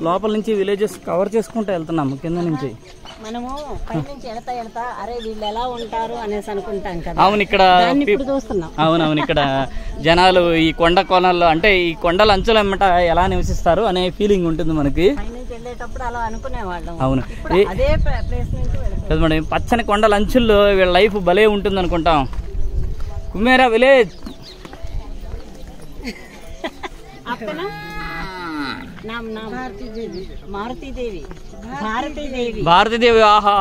లోపల నుంచి విలేజెస్ కవర్ చేసుకుంటూ వెళ్తున్నాము కింద నుంచి. మనము పైనుంచి వెళ్తా అరే వీళ్ళు ఎలా ఉంటారు అనేసి అనుకుంటాం కదా. అవును, ఇక్కడ చూస్తున్నాం. అవునవును, ఇక్కడ జనాలు ఈ కొండ కోణాల్లో అంటే ఈ కొండల అంచుల ఎమ్మట ఎలా నివసిస్తారు అనే ఫీలింగ్ ఉంటుంది మనకి. పైనుంచి వెళ్ళేటప్పుడు అలా అనుకునేవాళ్ళం. అవును, అదే ప్లేస్ నుంచి మేడం పచ్చని కొండల అంచుల్లో వీళ్ళ లైఫ్ భలే ఉంటుంది అనుకుంటాం. కుమేరా విలేజ్. భారతీదేవి. ఆహా,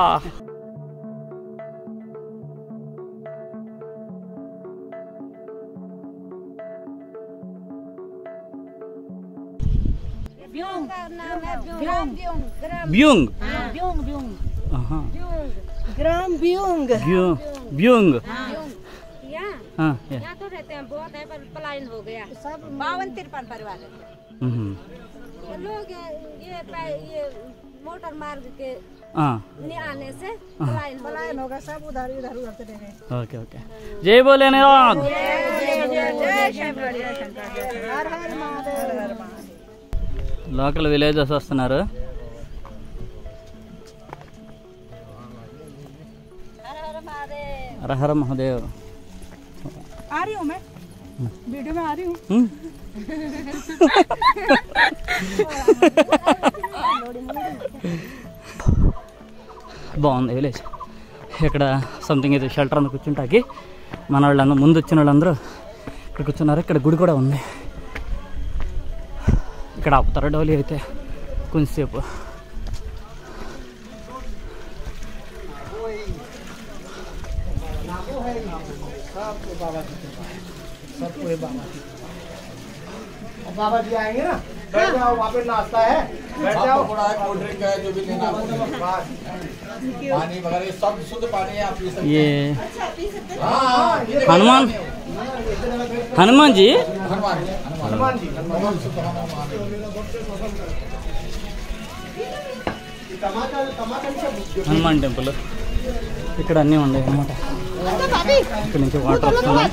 బ్యూంగ్. ग्राम ब्यूंग। ब्यूंग। यहाँ तो रहते हैं, बहुत है पर पलायन हो गया। सब 52-53 परिवार है। लोग ये मोटर मार्ग के आने से पलायन होगा, सब उधर चले गए। ओके ओके, जय भोलेनाथ। లోకల్ విలేజెస్ వస్తున్నారు. हर हर महादेव। आ रही हूँ मैं, वीडियो में आ रही हूँ। బాగుంది విలేజ్. ఇక్కడ సంథింగ్ ఇది షెల్టర్ అందు కూర్చుంటాకి మన వాళ్ళందరూ ముందు వచ్చిన వాళ్ళందరూ ఇక్కడ కూర్చున్నారు. ఇక్కడ గుడి కూడా ఉంది. ఇక్కడ ఆపుతారు డోలీ అయితే కొంచెంసేపు. बाबा जी आएंगे ना, बैठ जाओ, वहाँ पे नाश्ता है, बैठ जाओ। कोल्ड ड्रिंक है जो भी लेना, पानी वगैरह सब शुद्ध पानी है, आप पी सकते हैं। ये हनुमान जी హనుమాన్ టెంపుల్ ఇక్కడ అన్నీ ఉన్నాయి అన్నమాట. ఇక్కడ నుంచి వాటర్ వస్తున్నాయి.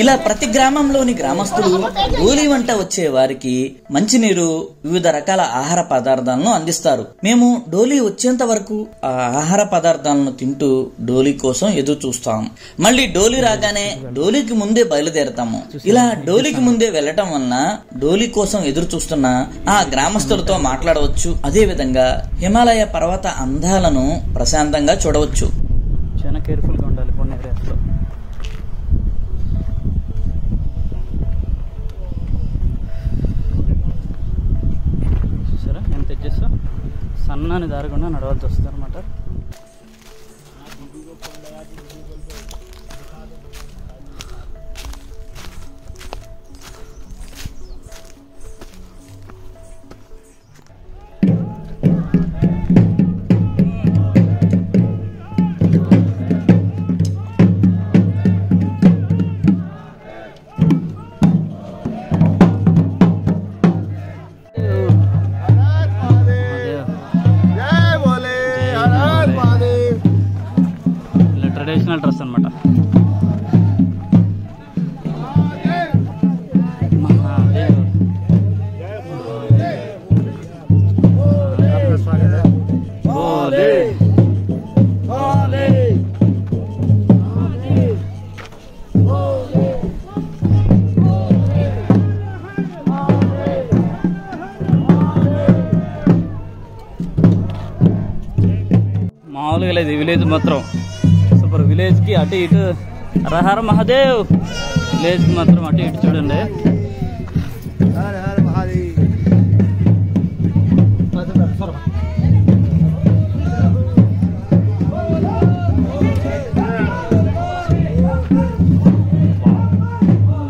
ఇలా ప్రతి గ్రామంలోని గ్రామస్తులు డోలీ వంట వచ్చే వారికి మంచినీరు, వివిధ రకాల ఆహార పదార్థాలను అందిస్తారు. మేము డోలీ వచ్చేంత వరకు ఆ ఆహార పదార్థాలను తింటూ డోలీ కోసం ఎదురు చూస్తాం. మళ్ళీ డోలీ రాగానే డోలీకి ముందే బయలుదేరతాము. ఇలా డోలీకి ముందే వెళ్లటం వలన డోలీ కోసం ఎదురు చూస్తున్న ఆ గ్రామస్తులతో మాట్లాడవచ్చు. అదే విధంగా హిమాలయ పర్వత అందాలను ప్రశాంతంగా చూడవచ్చు. చాలా కేర్ఫుల్గా ఉండాలి కొన్ని ఏరియాస్లో. చూసారా ఎంత తెచ్చేస్తా సన్నని దారి గుండా నడవాల్సి వస్తుంది అనమాట. ట్రెడిషనల్ డ్రెస్ అనమాట. మామూలుగా లేదు విలేజ్ మాత్రం సూపర్. విలేజ్ కి అటు ఇటు హర మహాదేవ్. విలేజ్ కి మాత్రం అటు ఇటు చూడండి.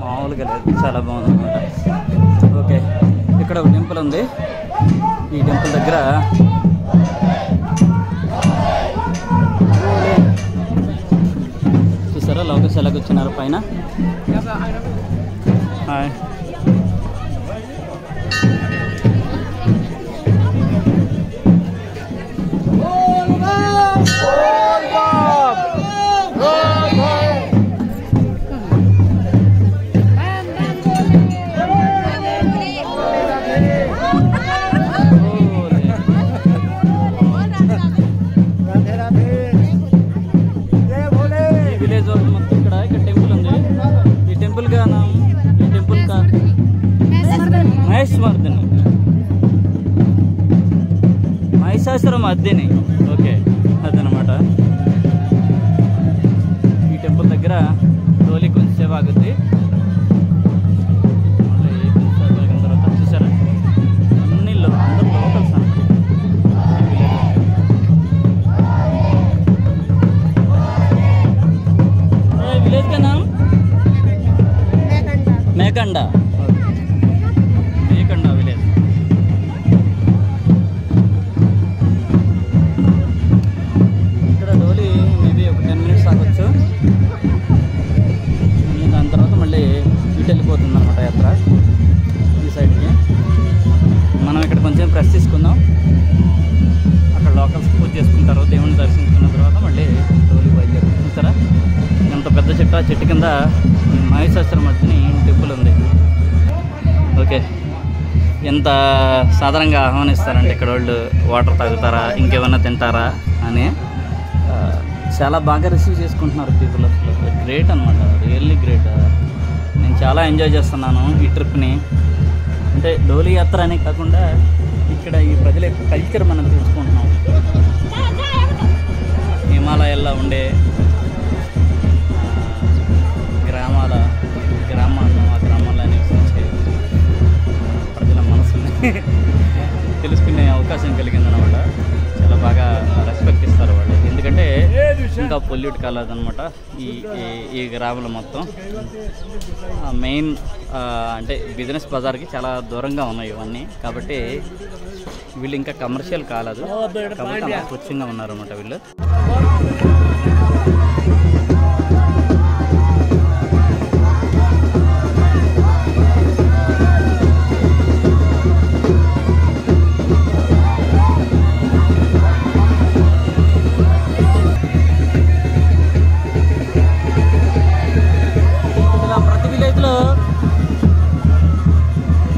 మామూలుగా లేదు, చాలా బాగుంది అనమాట. ఓకే, ఇక్కడ ఒక టెంపుల్ ఉంది. ఈ టెంపుల్ దగ్గర చూసారా లోకల్స్ ఎలా కూర్చున్నారు పైన. హాయ్. విలేజ్ వరకు మొత్తం ఇక్కడ టెంపుల్ ఉంది. ఈ టెంపుల్ గా మహేశ్వర్ధిని మహిషాసుర మర్దిని. ఓకే, అదనమాట. ఈ టెంపుల్ దగ్గర డోలీ కొంచెం సేవ ఆగుద్ది. మళ్ళీ కొంచెం ఆగిన తర్వాత చూసారా అన్ని అందరూ లోకల్స్ అన్నమాట. विलेज का नाम మేకండా. మేకండా విలేజ్. ఇక్కడ డోలీ మేబీ ఒక 10 minutes ఆగొచ్చు. దాని తర్వాత మళ్ళీ ఇటు వెళ్ళిపోతుంది అనమాట యాత్ర ఈ సైడ్కి. మనం ఇక్కడ కొంచెం ప్రెస్ తీసుకుందాం. అక్కడ లోకల్స్ పూజ చేసుకుంటారు. దేవుని దర్శించుకున్న తర్వాత మళ్ళీ డోలీ బయలుదేరు. చూస్తారా ఎంత పెద్ద చెట్టు. ఆ చెట్టు కింద మహేశ్వర మధ్యని టెంపుల్ ఉంది. ఓకే, ఎంత సాధారణంగా ఆహ్వానిస్తారంటే ఇక్కడ వాళ్ళు. వాటర్ తాగుతారా, ఇంకేమన్నా తింటారా అని చాలా బాగా రిసీవ్ చేసుకుంటున్నారు పీపుల్. అసలు గ్రేట్ అనమాట, రియల్లీ గ్రేట్. నేను చాలా ఎంజాయ్ చేస్తున్నాను ఈ ట్రిప్ని. అంటే డోలీ యాత్ర అనే కాకుండా ఇక్కడ ఈ ప్రజల యొక్క కల్చర్ మనం తెలుసుకుంటున్నాం. హిమాలయాల్లో ఉండే గ్రామాల్లో నివసించే ప్రజల మనసుని తెలుసుకునే అవకాశం కలిగిందనమాట. చాలా బాగా రెస్పెక్ట్ ఇస్తారు వాళ్ళు. ఎందుకంటే ఇంకా పొల్యూట్ కాలేదనమాట ఈ గ్రామాలు మొత్తం. మెయిన్ అంటే బిజినెస్ బజార్కి చాలా దూరంగా ఉన్నాయి ఇవన్నీ. కాబట్టి వీళ్ళు ఇంకా కమర్షియల్ కాలేదు. కాబట్టి అంత స్వచ్ఛంగా ఉన్నారన్నమాట వీళ్ళు.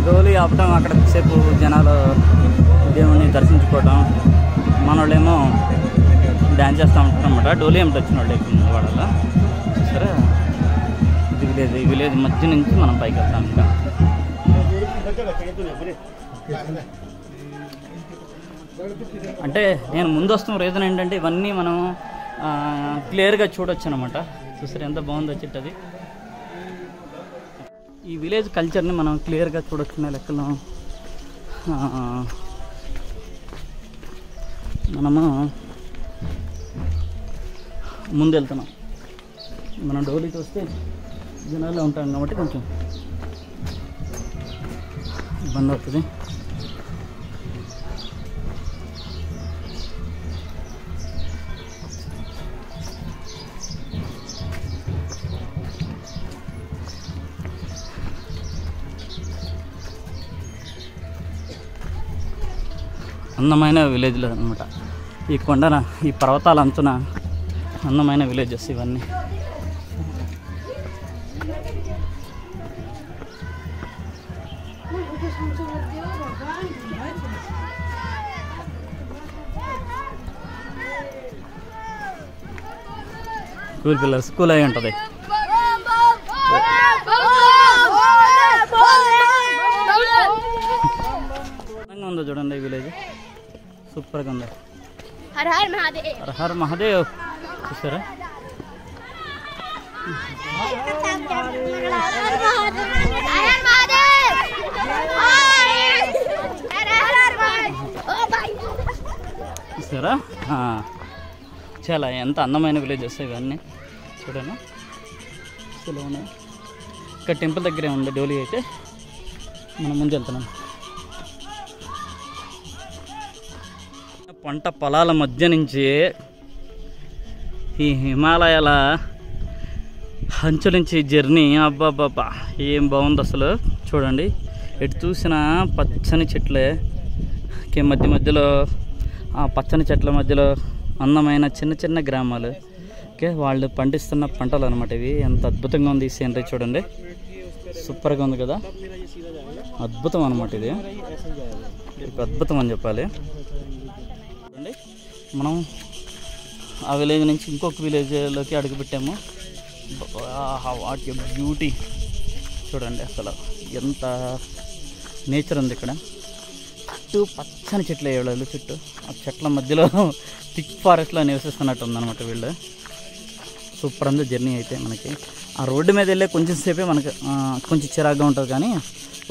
డోలీ ఆపటం, అక్కడ సేపు జనాలు దేవుణ్ణి దర్శించుకోవడం, మన వాళ్ళేమో డ్యాన్స్ చేస్తూ ఉంటారు అన్నమాట. డోలీ ఏమిటి వచ్చిన వాళ్ళు ఎక్కువ వాళ్ళ. సరే, ఈ విలేజ్ మధ్య నుంచి మనం పైకి వెళ్తాం. ఇంకా అంటే నేను ముందు వస్తున్న రీజన్ ఏంటంటే ఇవన్నీ మనం క్లియర్గా చూడొచ్చు అనమాట. చూసారు ఎంత బాగుందో చెట్టు అది. ఈ విలేజ్ కల్చర్ని మనం క్లియర్గా చూడొచ్చునే లెక్కలో మనము ముందు వెళ్తున్నాం. మనం డోలీకి వస్తే జనాల్లో ఉంటాం కాబట్టి కొంచెం ఇబ్బంది అవుతుంది. అందమైన విలేజ్లు అనమాట. ఈ కొండన, ఈ పర్వతాల అంచున అందమైన విలేజెస్ ఇవన్నీ. స్కూల్ పిల్లలు స్కూల్ అయి ఉంటుంది. ఉందో చూడండి ఈ విలేజ్, సూపర్గా ఉంది. హర హర్ మహాదేవ్. చూసారా చూసారా చాలా ఎంత అందమైన విలేజెస్ ఇవన్నీ చూడండి. చాలా ఉన్నాయి. ఇక్కడ టెంపుల్ దగ్గరే ఉంది డోలీ. అయితే మనం ముందు వెళ్తున్నాం. పంట పొలాల మధ్య నుంచి ఈ హిమాలయాల అంచు నుంచి జర్నీ అబ్బాబ్బాబ్బా ఏం బాగుంది అసలు. చూడండి ఎటు చూసినా పచ్చని చెట్లే. మధ్య మధ్యలో ఆ పచ్చని చెట్ల మధ్యలో అందమైన చిన్న చిన్న గ్రామాలు. ఓకే, వాళ్ళు పండిస్తున్న పంటలు అనమాట ఇవి. ఎంత అద్భుతంగా ఉంది ఈ సీనరీ చూడండి. సూపర్గా ఉంది కదా, అద్భుతం అనమాట ఇది. అద్భుతం అని చెప్పాలి. చూడండి మనం ఆ విలేజ్ నుంచి ఇంకొక విలేజ్లోకి అడుగుపెట్టాము. వాట్ ఎ బ్యూటీ చూడండి, అసలు ఎంత నేచర్ ఉంది ఇక్కడ. చుట్టూ పచ్చని చెట్లు వేయడాలు, చుట్టూ ఆ చెట్ల మధ్యలో థిక్ ఫారెస్ట్లో నివసిస్తున్నట్టు ఉందన్నమాట వీళ్ళు. సూపర్ ఉంది జర్నీ అయితే. మనకి ఆ రోడ్డు మీద వెళ్ళే కొంచెం సేపే మనకు కొంచెం చిరాగ్గా ఉంటుంది, కానీ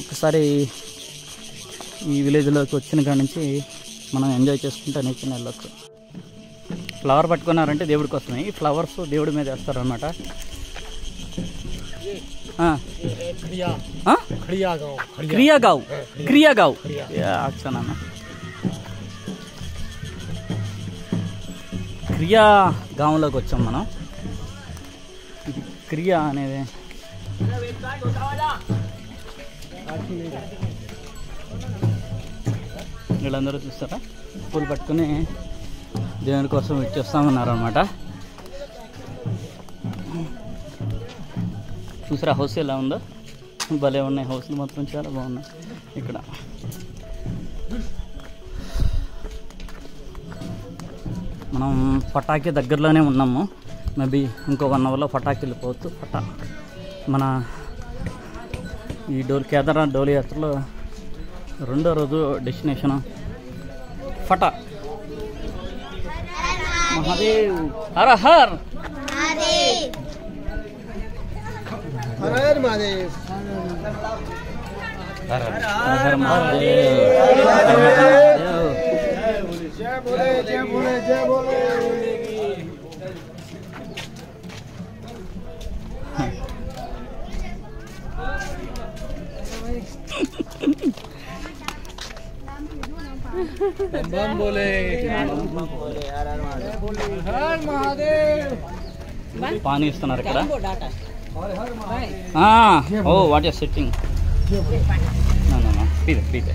ఒక్కసారి ఈ విలేజ్లోకి వచ్చిన కాడి నుంచి మనం ఎంజాయ్ చేసుకుంటే నేర్చుకుని వెళ్ళొచ్చు. ఫ్లవర్ పట్టుకున్నారంటే దేవుడి కోసమే. ఈ ఫ్లవర్స్ దేవుడి మీద వేస్తారనమాట. క్రియాగావ్ క్రియాగావ్ అచ్చనా క్రియా గాంలోకి వచ్చాం మనం. ఇది క్రియా అనేది వీళ్ళందరూ చూస్తారా పూలు పట్టుకుని దేవుని కోసం ఇచ్చేస్తామన్నారు అనమాట. చూసారా హౌస్ ఎలా ఉందో, భలే ఉన్నాయి హౌస్లు మాత్రం, చాలా బాగున్నాయి ఇక్కడ. మనం పటాకి దగ్గరలోనే ఉన్నాము. మేబీ ఇంకో 1 అవర్లో పటాకి వెళ్ళిపోవచ్చు. మన ఈ కేదార్నాథ్ డోలి యాత్రలో 2వ రోజు డెస్టినేషన్ ఫటా. మహాదేవ్ హర హర్ हर महादेव, हर हर महादेव, जय बोले जय बोले जय बोले। बम बोले हर महादेव। పానీ ఇస్తున్నారు ఇక్కడ. ఓ వాట్ ఆర్ సెట్టింగ్, పీతే పీతే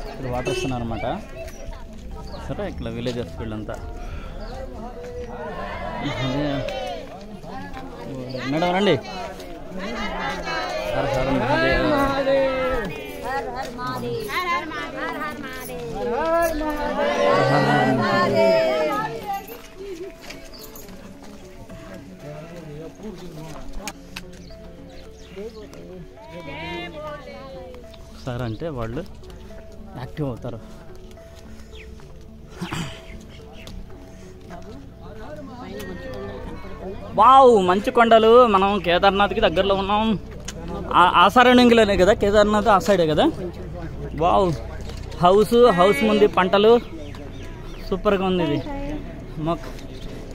ఇక్కడ వాటర్ ఇస్తున్నారు అనమాట. సరే ఇక్కడ విలేజెస్ వీళ్ళంతా. మేడం రండి. హర హర మహాదేవ్, సార్ అంటే వాళ్ళు యాక్టివ్ అవుతారు. వావ్ మంచు కొండలు. మనం కేదార్నాథ్కి దగ్గరలో ఉన్నాం. ఆ సరౌండింగ్లోనే కదా కేదార్నాథ్, ఆ సైడే కదా. వావ్ హౌస్ ముందు పంటలు సూపర్గా ఉంది. ఇది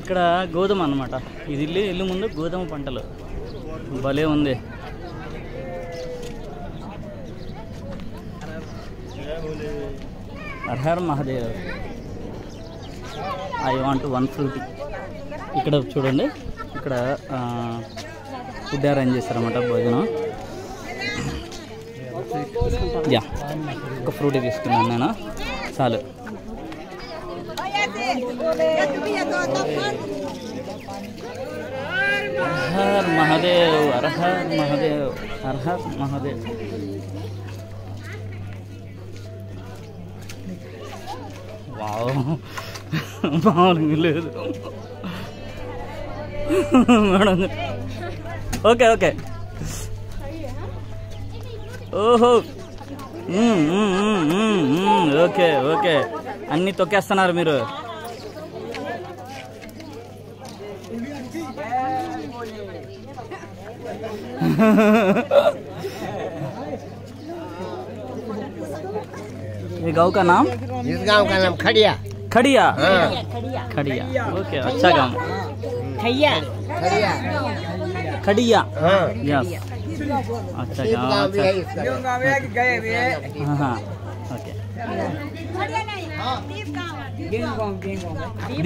ఇక్కడ గోధుమ అన్నమాట. ఇది ఇల్లు ముందు గోధుమ పంటలు భలే ఉంది. హర్ హర్ మహాదేవ్. I want 1 Frooti. ఇక్కడ చూడండి, ఇక్కడ ఫుడ్ అరేంజ్ చేస్తారన్నమాట, భోజనం. యా ఒక ఫ్రూటీ తీసుకున్నాను నేను, చాలు. హర్ మహాదేవ్, హర హర్ మహాదేవ్, హర హర్ మహాదేవ్. వావ్ మామూలుగా లేదు మేడం. ఓకే ఓకే ఓహో ఓకే ఓకే అన్నీ తొక్కేస్తున్నారు మీరు. ये गाँव का नाम? इस गांव का नाम खड़िया। खड़िया खड़िया ओके, अच्छा गाँव। खैया खड़िया हाँ यस, अच्छा गाँव। हाँ हाँ ओके।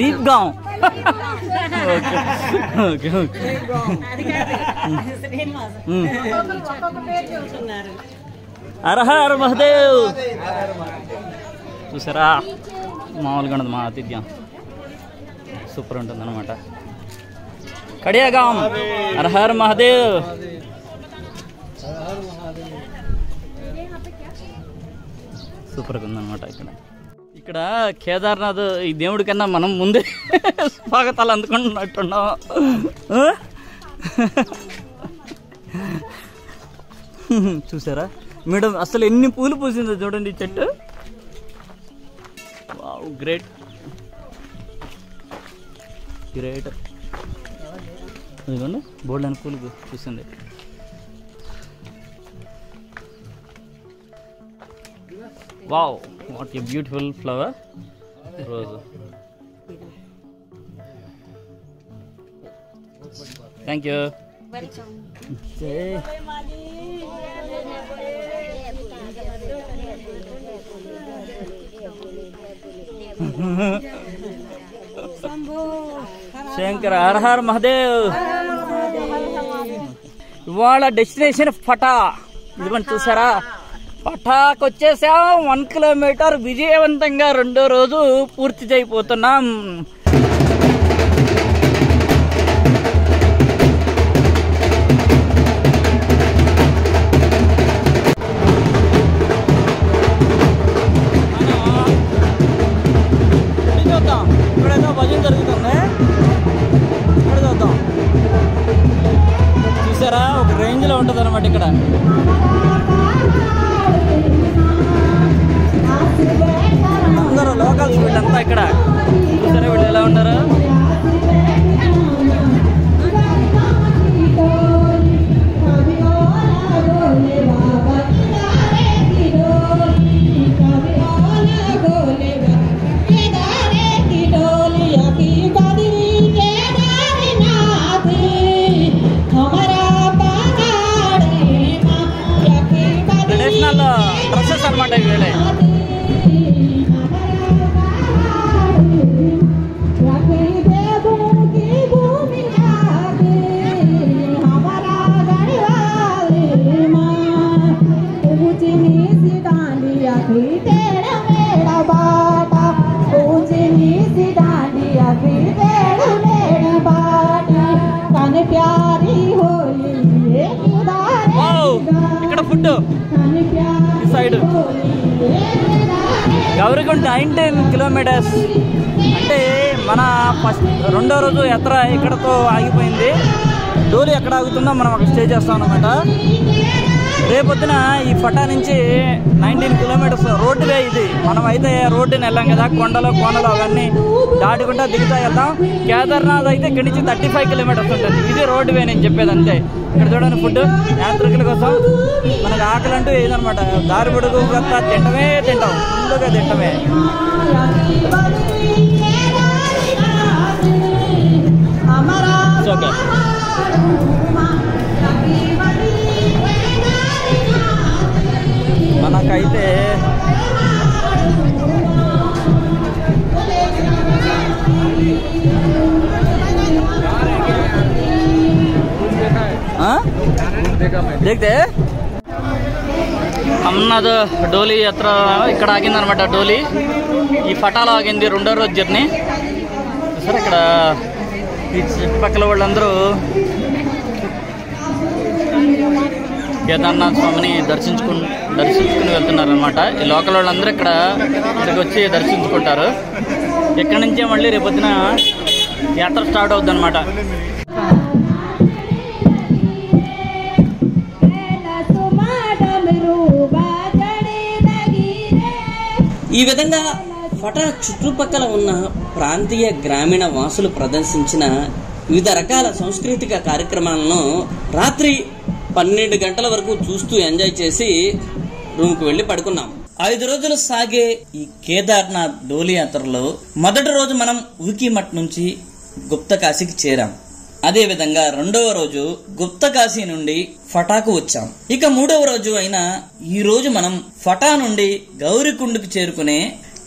दीप गाँव ओके ओके ओके। హర హర మహాదేవ్. చూసారా మామూలుగా ఉండదు మా ఆతిథ్యం, సూపర్ ఉంటుంది అనమాట. కడియాగాం హర హర మహాదేవ్. సూపర్గా ఉందన్నమాట ఇక్కడ. ఇక్కడ కేదార్నాథ్ ఈ దేవుడి కన్నా మనం ముందే స్వాగతాలు అందుకుంటున్నట్టున్నాం. చూసారా మేడం, అసలు ఎన్ని పూలు పూసిందో చూడండి ఈ చెట్టు. Wow, great great. ఇదిగోండి బోల్డ్ అని పూలు పూసింది. Wow, what a beautiful flower rose. Thank you. Shankar, Har Har Mahadev. ఇవాళ డెస్టినేషన్ పటా. ఇదిగోండి చూసారా, పటాకు వచ్చేసాం. 1 కిలోమీటర్ విజయవంతంగా 2వ రోజు పూర్తి చేయబోతున్నాం. చూద్దాం, ఇక్కడేదో భజన జరుగుతుంది. ఇక్కడ చూద్దాం. చూసారా, ఒక రేంజ్ లో ఉంటది అనమాట ఇక్కడ. అందరూ లోకల్స్ వీళ్ళంతా ఇక్కడ. చూసారా వీళ్ళు ఎలా ఉన్నారు. ట్రెడిషనల్ డ్రెస్సెస్ అనమాట ఇవి. ఇక్కడ ఫుడ్ ఈ సైడ్. గౌరిగుంట 19 కిలోమీటర్స్. అంటే మన ఫస్ట్ 2వ రోజు యాత్ర ఇక్కడతో ఆగిపోయింది. డోలి ఎక్కడ ఆగుతుందో మనం అక్కడ స్టే చేస్తాం అనమాట. రేపొద్దున ఈ పటా నుంచి 19 కిలోమీటర్స్ రోడ్డు వే ఇది. మనం అయితే రోడ్డుని వెళ్ళాం కదా, కొండలు కోనలు అవన్నీ దాటుకుంటా దిగుతా వెళ్తాం. కేదార్నాథ్ అయితే ఇక్కడి నుంచి 35 కిలోమీటర్స్ ఉంటుంది. ఇది రోడ్డు వే నేను చెప్పేది అంతే. ఇక్కడ చూడండి ఫుడ్ యాత్రికుల కోసం. మనకు ఆకలి అంటూ ఏదనమాట, దారి పొడుగు అంతా తింటమే తింటాం, ముందుగా తింటమే. ఓకే, మనకైతే देखते అమర్నాథ్ డోలీ యాత్ర ఇక్కడ ఆగిందనమాట. డోలీ ఈ పటాలో ఆగింది 2వ రోజు జర్నీ. సరే, ఇక్కడ ఈ చుట్టుపక్కల వాళ్ళందరూ కేదార్నాథ్ స్వామిని దర్శించుకుని వెళ్తున్నారనమాట. ఈ లోకల్ వాళ్ళందరూ ఇక్కడికి వచ్చి దర్శించుకుంటారు. ఇక్కడి నుంచే మళ్ళీ రేపొద్దున యాత్ర స్టార్ట్ అవుద్ది అనమాట. ఈ విధంగా పటా చుట్టుపక్కల ఉన్న ప్రాంతీయ గ్రామీణ వాసులు ప్రదర్శించిన వివిధ రకాల సాంస్కృతిక కార్యక్రమాలను రాత్రి 12 గంటల వరకు చూస్తూ ఎంజాయ్ చేసి రూమ్ కు వెళ్లి పడుకున్నాం. 5 రోజులు సాగే ఈ కేదార్నాథ్ డోలీ యాత్రలో మొదటి రోజు మనం ఊకీమఠ్ నుంచి గుప్తకాశీకి చేరాం. అదే విధంగా 2వ రోజు గుప్తకాశీ నుండి పటాకు వచ్చాం. ఇక 3వ రోజు అయిన ఈ రోజు మనం పటా నుండి గౌరికుండకు చేరుకునే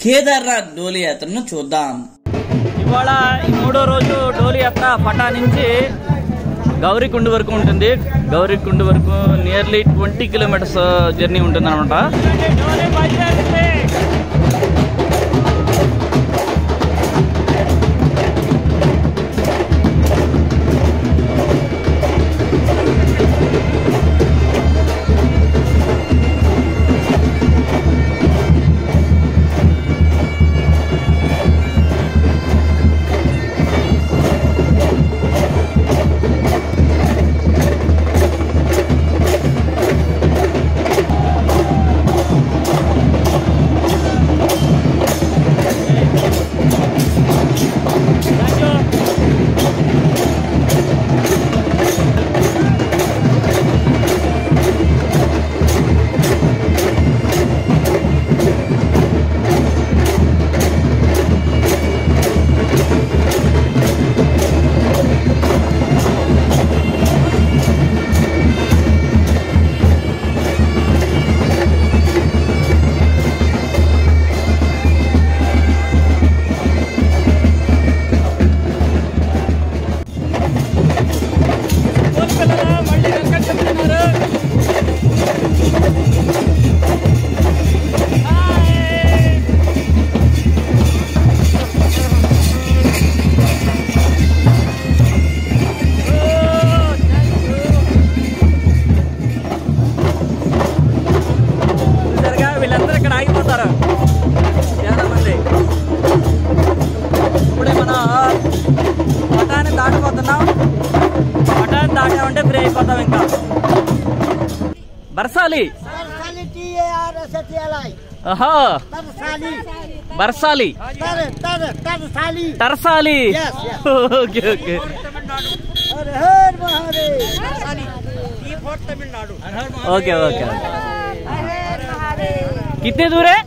కేదార్నాథ్ డోలీ యాత్రను చూద్దాం. ఇవాళ ఈ 3వ రోజు డోలీ యాత్ర పటా నుంచి గౌరికుండ వరకు ఉంటుంది. గౌరికుండ వరకు నియర్లీ 20 కిలోమీటర్స్ జర్నీ ఉంటుంది అనమాట. బర్సాలి ఆహా Barsali Tarsali okay okay okay okay कितने दूर है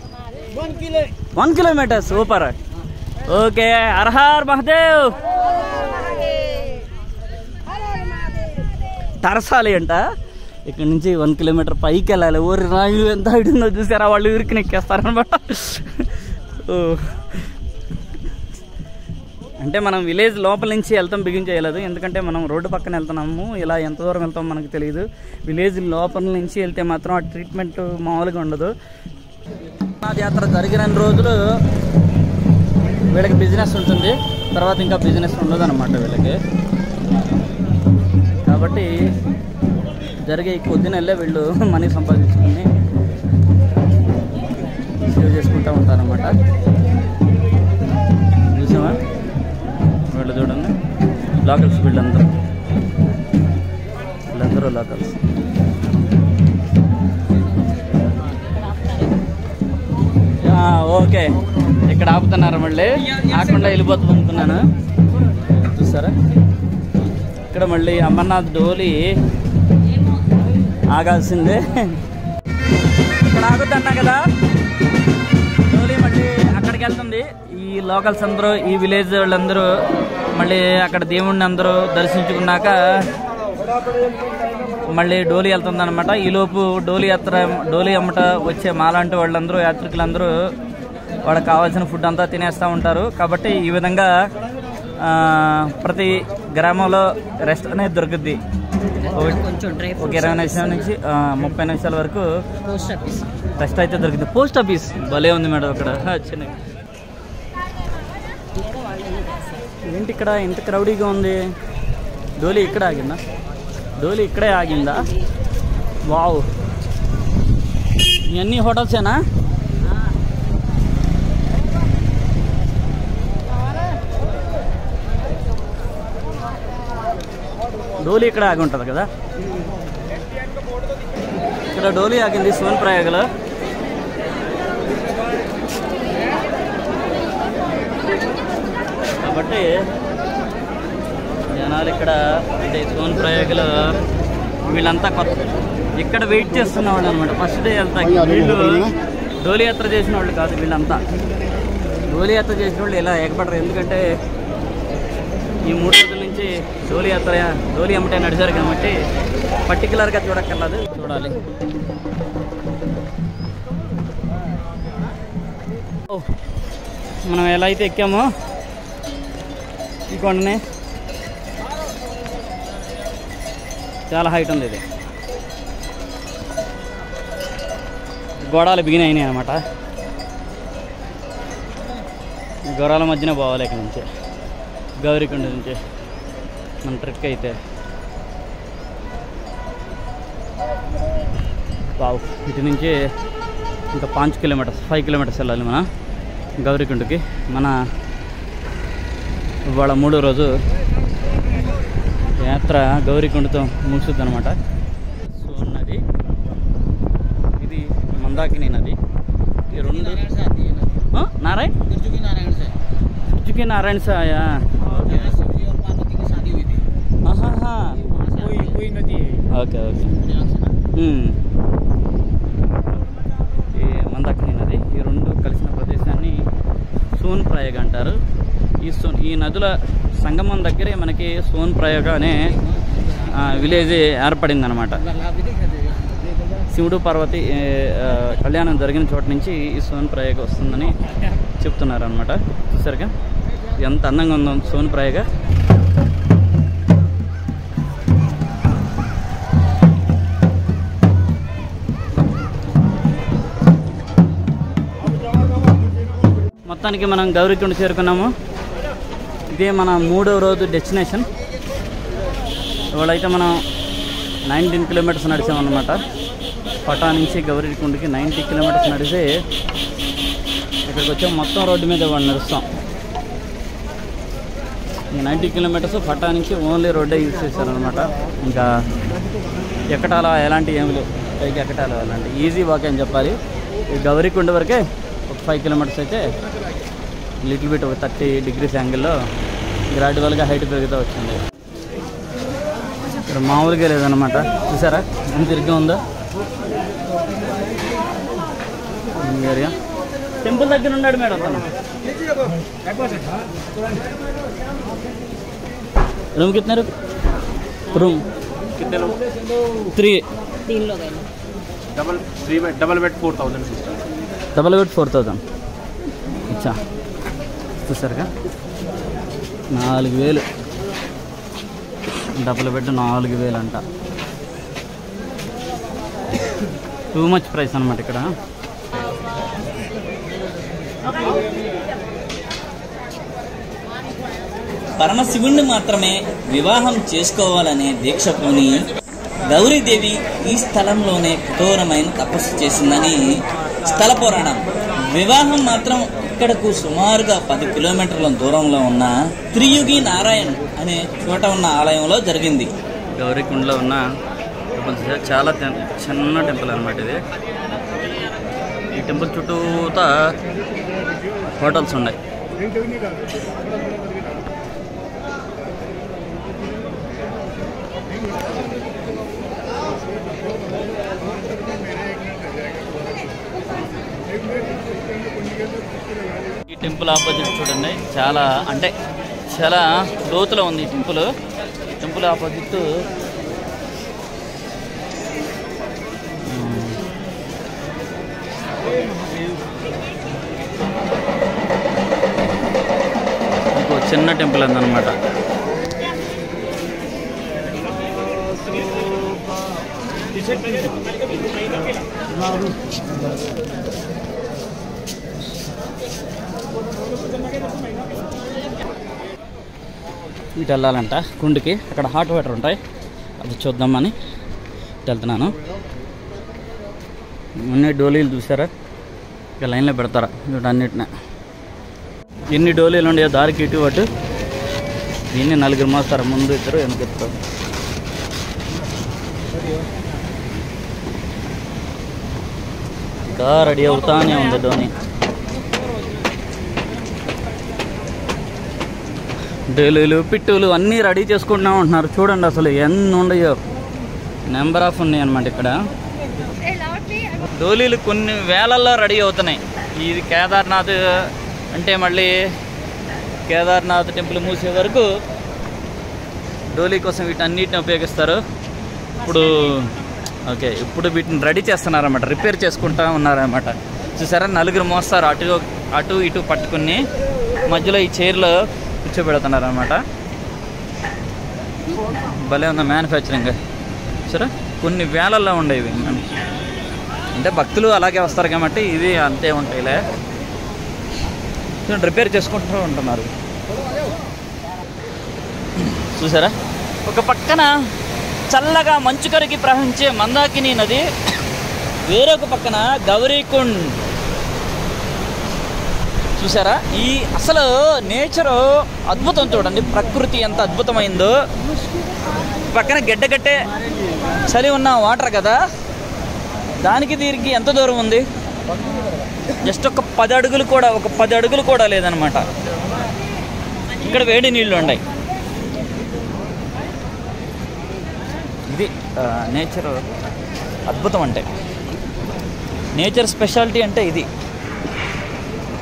1 kilometre super okay Har Har Mahadev Tarsali అంట ఇక్కడ నుంచి 1 కిలోమీటర్ పైకి వెళ్ళాలి ఊరి రాయు ఎంత హైట్ ఉందో చూసారా వాళ్ళు ఊరికి నెక్కేస్తారనమాట అంటే మనం విలేజ్ లోపల నుంచి వెళ్తాం బిగించేయలేదు ఎందుకంటే మనం రోడ్డు పక్కన వెళ్తున్నాము ఇలా ఎంత దూరం వెళ్తాం మనకు తెలియదు విలేజ్ లోపల నుంచి వెళ్తే మాత్రం ఆ ట్రీట్మెంట్ మామూలుగా ఉండదు యాత్ర జరిగిన రోజులు వీళ్ళకి బిజినెస్ ఉంటుంది తర్వాత ఇంకా బిజినెస్ ఉండదు అనమాట వీళ్ళకి కాబట్టి జరిగే కొద్ది నెలలే వీళ్ళు మనీ సంపాదించుకుని సేవ్ చేసుకుంటూ ఉంటారన్నమాట చూసామా వీళ్ళు చూడండి లోకల్స్ వీళ్ళందరూ లోకల్స్ ఓకే ఇక్కడ ఆపుతున్నారు మళ్ళీ ఆకుండా వెళ్ళిపోతుంది అనుకున్నాను చూసారా ఇక్కడ మళ్ళీ అమర్నాథ్ డోలి ఆగాల్సిందే ఇక్కడ ఆగుతున్నా కదా డోలి మళ్ళీ అక్కడికి వెళ్తుంది ఈ లోకల్స్ అందరూ ఈ విలేజ్ వాళ్ళందరూ మళ్ళీ అక్కడ దేవుణ్ణి అందరూ దర్శించుకున్నాక మళ్ళీ డోలి వెళ్తుంది అనమాట ఈలోపు డోలి అమ్మట వచ్చే మాలాంటి వాళ్ళందరూ యాత్రికులందరూ వాళ్ళకి కావాల్సిన ఫుడ్ అంతా తినేస్తూ ఉంటారు కాబట్టి ఈ విధంగా ప్రతి గ్రామంలో రెస్ట్ అనేది దొరుకుద్ది ఒక 20 నిమిషాల నుంచి 30 నిమిషాల వరకు రెస్ట్ అయితే దొరికింది పోస్ట్ ఆఫీస్ భలే ఉంది మేడం అక్కడ చిన్న ఏంటి ఇక్కడ ఇంత క్రౌడీగా ఉంది డోలి ఇక్కడ ఆగిందా డోలి ఇక్కడే ఆగిందా వావ్ ఇవన్నీ హోటల్సేనా డోలి ఇక్కడ ఆగి ఉంటుంది కదా ఇక్కడ డోలి ఆగింది సోన్ ప్రయాగలో కాబట్టి జనాలు ఇక్కడ అంటే సోన్ ప్రయాగలో వీళ్ళంతా కొత్త ఇక్కడ వెయిట్ చేస్తున్న వాళ్ళు అనమాట ఫస్ట్ డే వెళ్తా వీళ్ళు డోలి యాత్ర చేసిన వాళ్ళు కాదు వీళ్ళంతా డోలి యాత్ర చేసిన వాళ్ళు ఇలా ఎగబడరు ఎందుకంటే ఈ 3 రోజుల నుంచి డోలి అమ్మటే నడిచారు కాబట్టి పర్టికులర్గా చూడక్కర్లేదు చూడాలి మనం ఎలా అయితే ఎక్కామో ఈ కొండని చాలా హైట్ ఉంది ఇది గోడాలు బిగినాయినాయి అనమాట గోడాల మధ్యన పోవాలి ఇక్కడ నుంచి గౌరీకొండ నుంచి మన ట్రిక్ అయితే వావ్ ఇటు నుంచి ఇంకా 5 కిలోమీటర్స్ 5 కిలోమీటర్స్ వెళ్ళాలి మన గౌరీకొండకి మన ఇవాళ 3వ రోజు యాత్ర గౌరీకొండతో ముగుస్తుంది అనమాట సోన్ నది ఇది మందాకిని నది ఈ 2 नारायण गुर्जुकी नारायण से आया कोई नदी है ओके ओके ఈ మందాకిని నది ఈ 2 కలిసిన ప్రదేశాన్ని సోన్ ప్రయాగ అంటారు ఈ నదుల సంగమం దగ్గరే మనకి సోన్ ప్రయాగ అనే విలేజ్ ఏర్పడింది అనమాట శివుడు పార్వతి కళ్యాణం జరిగిన చోట నుంచి ఈ సోన్ ప్రయాగ వస్తుందని చెప్తున్నారు అనమాట చూసారుగా ఎంత అందంగా ఉందో సోన్ ప్రయాగ మొత్తానికి మనం గౌరీకొండ చేరుకున్నాము ఇదే మన 3వ రోజు డెస్టినేషన్ ఇవాళైతే మనం 19 కిలోమీటర్స్ నడిచామన్నమాట పటా నుంచి గౌరీకొండకి 90 కిలోమీటర్స్ నడిచి ఇక్కడికి వచ్చాము మొత్తం రోడ్డు మీద నడుస్తాం ఈ 90 కిలోమీటర్స్ పటా నుంచి ఓన్లీ రోడ్డే యూజ్ చేశారనమాట ఇంకా ఎక్కడాల ఎలాంటి ఏమి లేవు పైకి ఎక్కటాలి వాళ్ళంటే ఈజీ వాక్ అని చెప్పాలి. ఈ గౌరీకుండ వరకే ఒక 5 కిలోమీటర్స్ అయితే లిటిల్ బిట్ ఒక 30 degrees యాంగిల్లో గ్రాడ్యువల్గా హైట్ పెరుగుతూ వచ్చింది. ఇక్కడ మామూలుగా లేదన్నమాట. చూసారా ఎంత తిరిగి ఉందో ఏరియా. టెంపుల్ దగ్గర ఉన్నాడు మేడం తను. रूम कितने रूम 3 3 लोग हैं. Double bed 4000 sister. Double bed 4000. अच्छा చూసారుగా 4000 డబుల్ బెడ్ 4000 అంట. టూ మచ్ ప్రైస్ అనమాట ఇక్కడ. పరమశివుణ్ణి మాత్రమే వివాహం చేసుకోవాలనే దీక్ష పూని గౌరీదేవి ఈ స్థలంలోనే కఠోరమైన తపస్సు చేసిందని స్థల పురాణం. వివాహం మాత్రం ఇక్కడకు సుమారుగా 10 కిలోమీటర్ల దూరంలో ఉన్న త్రియుగి నారాయణ్ అనే చోట ఉన్న ఆలయంలో జరిగింది. గౌరీకుండలో ఉన్న చాలా చిన్న టెంపుల్ అనమాట ఇది. ఈ టెంపుల్ చుట్టూతా హోటల్స్ ఉన్నాయి. ఈ టెంపుల్ ఆపోజిట్ చూడండి, చాలా అంటే చాలా లోతులో ఉంది ఈ టెంపుల్. టెంపుల్ ఆపోజిట్ ఇంకో చిన్న టెంపుల్ ఉందన్నమాట. ఇటు వెళ్ళాలంట కుండికి, అక్కడ హాట్ వాటర్ ఉంటాయి, అది చూద్దామని వెళ్తున్నాను. అన్ని డోలీలు చూసారా, ఇక లైన్లో పెడతారా వీటన్నిటిని. ఎన్ని డోలీలు ఉండేవో దారికి ఇటు అటు. దీన్ని 4 మోస్తారు, ముందు 2 వెనక 2. ఇంకా రెడీ అవుతానే ఉంది ధోని. డోలీలు పిట్టులు అన్నీ రెడీ చేసుకుంటూ ఉంటున్నారు. చూడండి అసలు ఎన్ని ఉండయో, నెంబర్ ఆఫ్ ఉన్నాయి అన్నమాట ఇక్కడ. డోలీలు కొన్ని వేలల్లో రెడీ అవుతున్నాయి. ఇది కేదార్నాథ్ అంటే మళ్ళీ కేదార్నాథ్ టెంపుల్ మూసే వరకు డోలీ కోసం వీటన్నిటిని ఉపయోగిస్తారు. ఇప్పుడు వీటిని రెడీ చేస్తున్నారన్నమాట, రిపేర్ చేసుకుంటూ ఉన్నారన్నమాట. చూసారా 4 మోస్తారు, అటు ఇటు పట్టుకుని మధ్యలో ఈ చైర్లో కూర్చోబెడుతున్నారన్నమాట. భలే ఉంది మ్యానుఫ్యాక్చరింగ్. సరే కొన్ని వేలల్లో ఉండేవి, అంటే భక్తులు అలాగే వస్తారు కాబట్టి ఇది అంతే ఉంటాయిలే. రిపేర్ చేసుకుంటూ ఉంటున్నారు. చూసారా ఒక పక్కన చల్లగా మంచు కరిగి ప్రవహించే మందాకిని నది, వేరొక పక్కన గౌరీకుండ్. చూసారా ఈ అసలు నేచరు అద్భుతం. చూడండి ప్రకృతి ఎంత అద్భుతమైందో. పక్కన గడ్డగట్టే చలి ఉన్న వాటర్ కదా, దానికి దీనికి ఎంత దూరం ఉంది, జస్ట్ ఒక 10 అడుగులు కూడా లేదనమాట. ఇక్కడ వేడి నీళ్ళు ఉన్నాయి. ఇది నేచర్ అద్భుతం అంటే, నేచర్ స్పెషాలిటీ అంటే ఇది.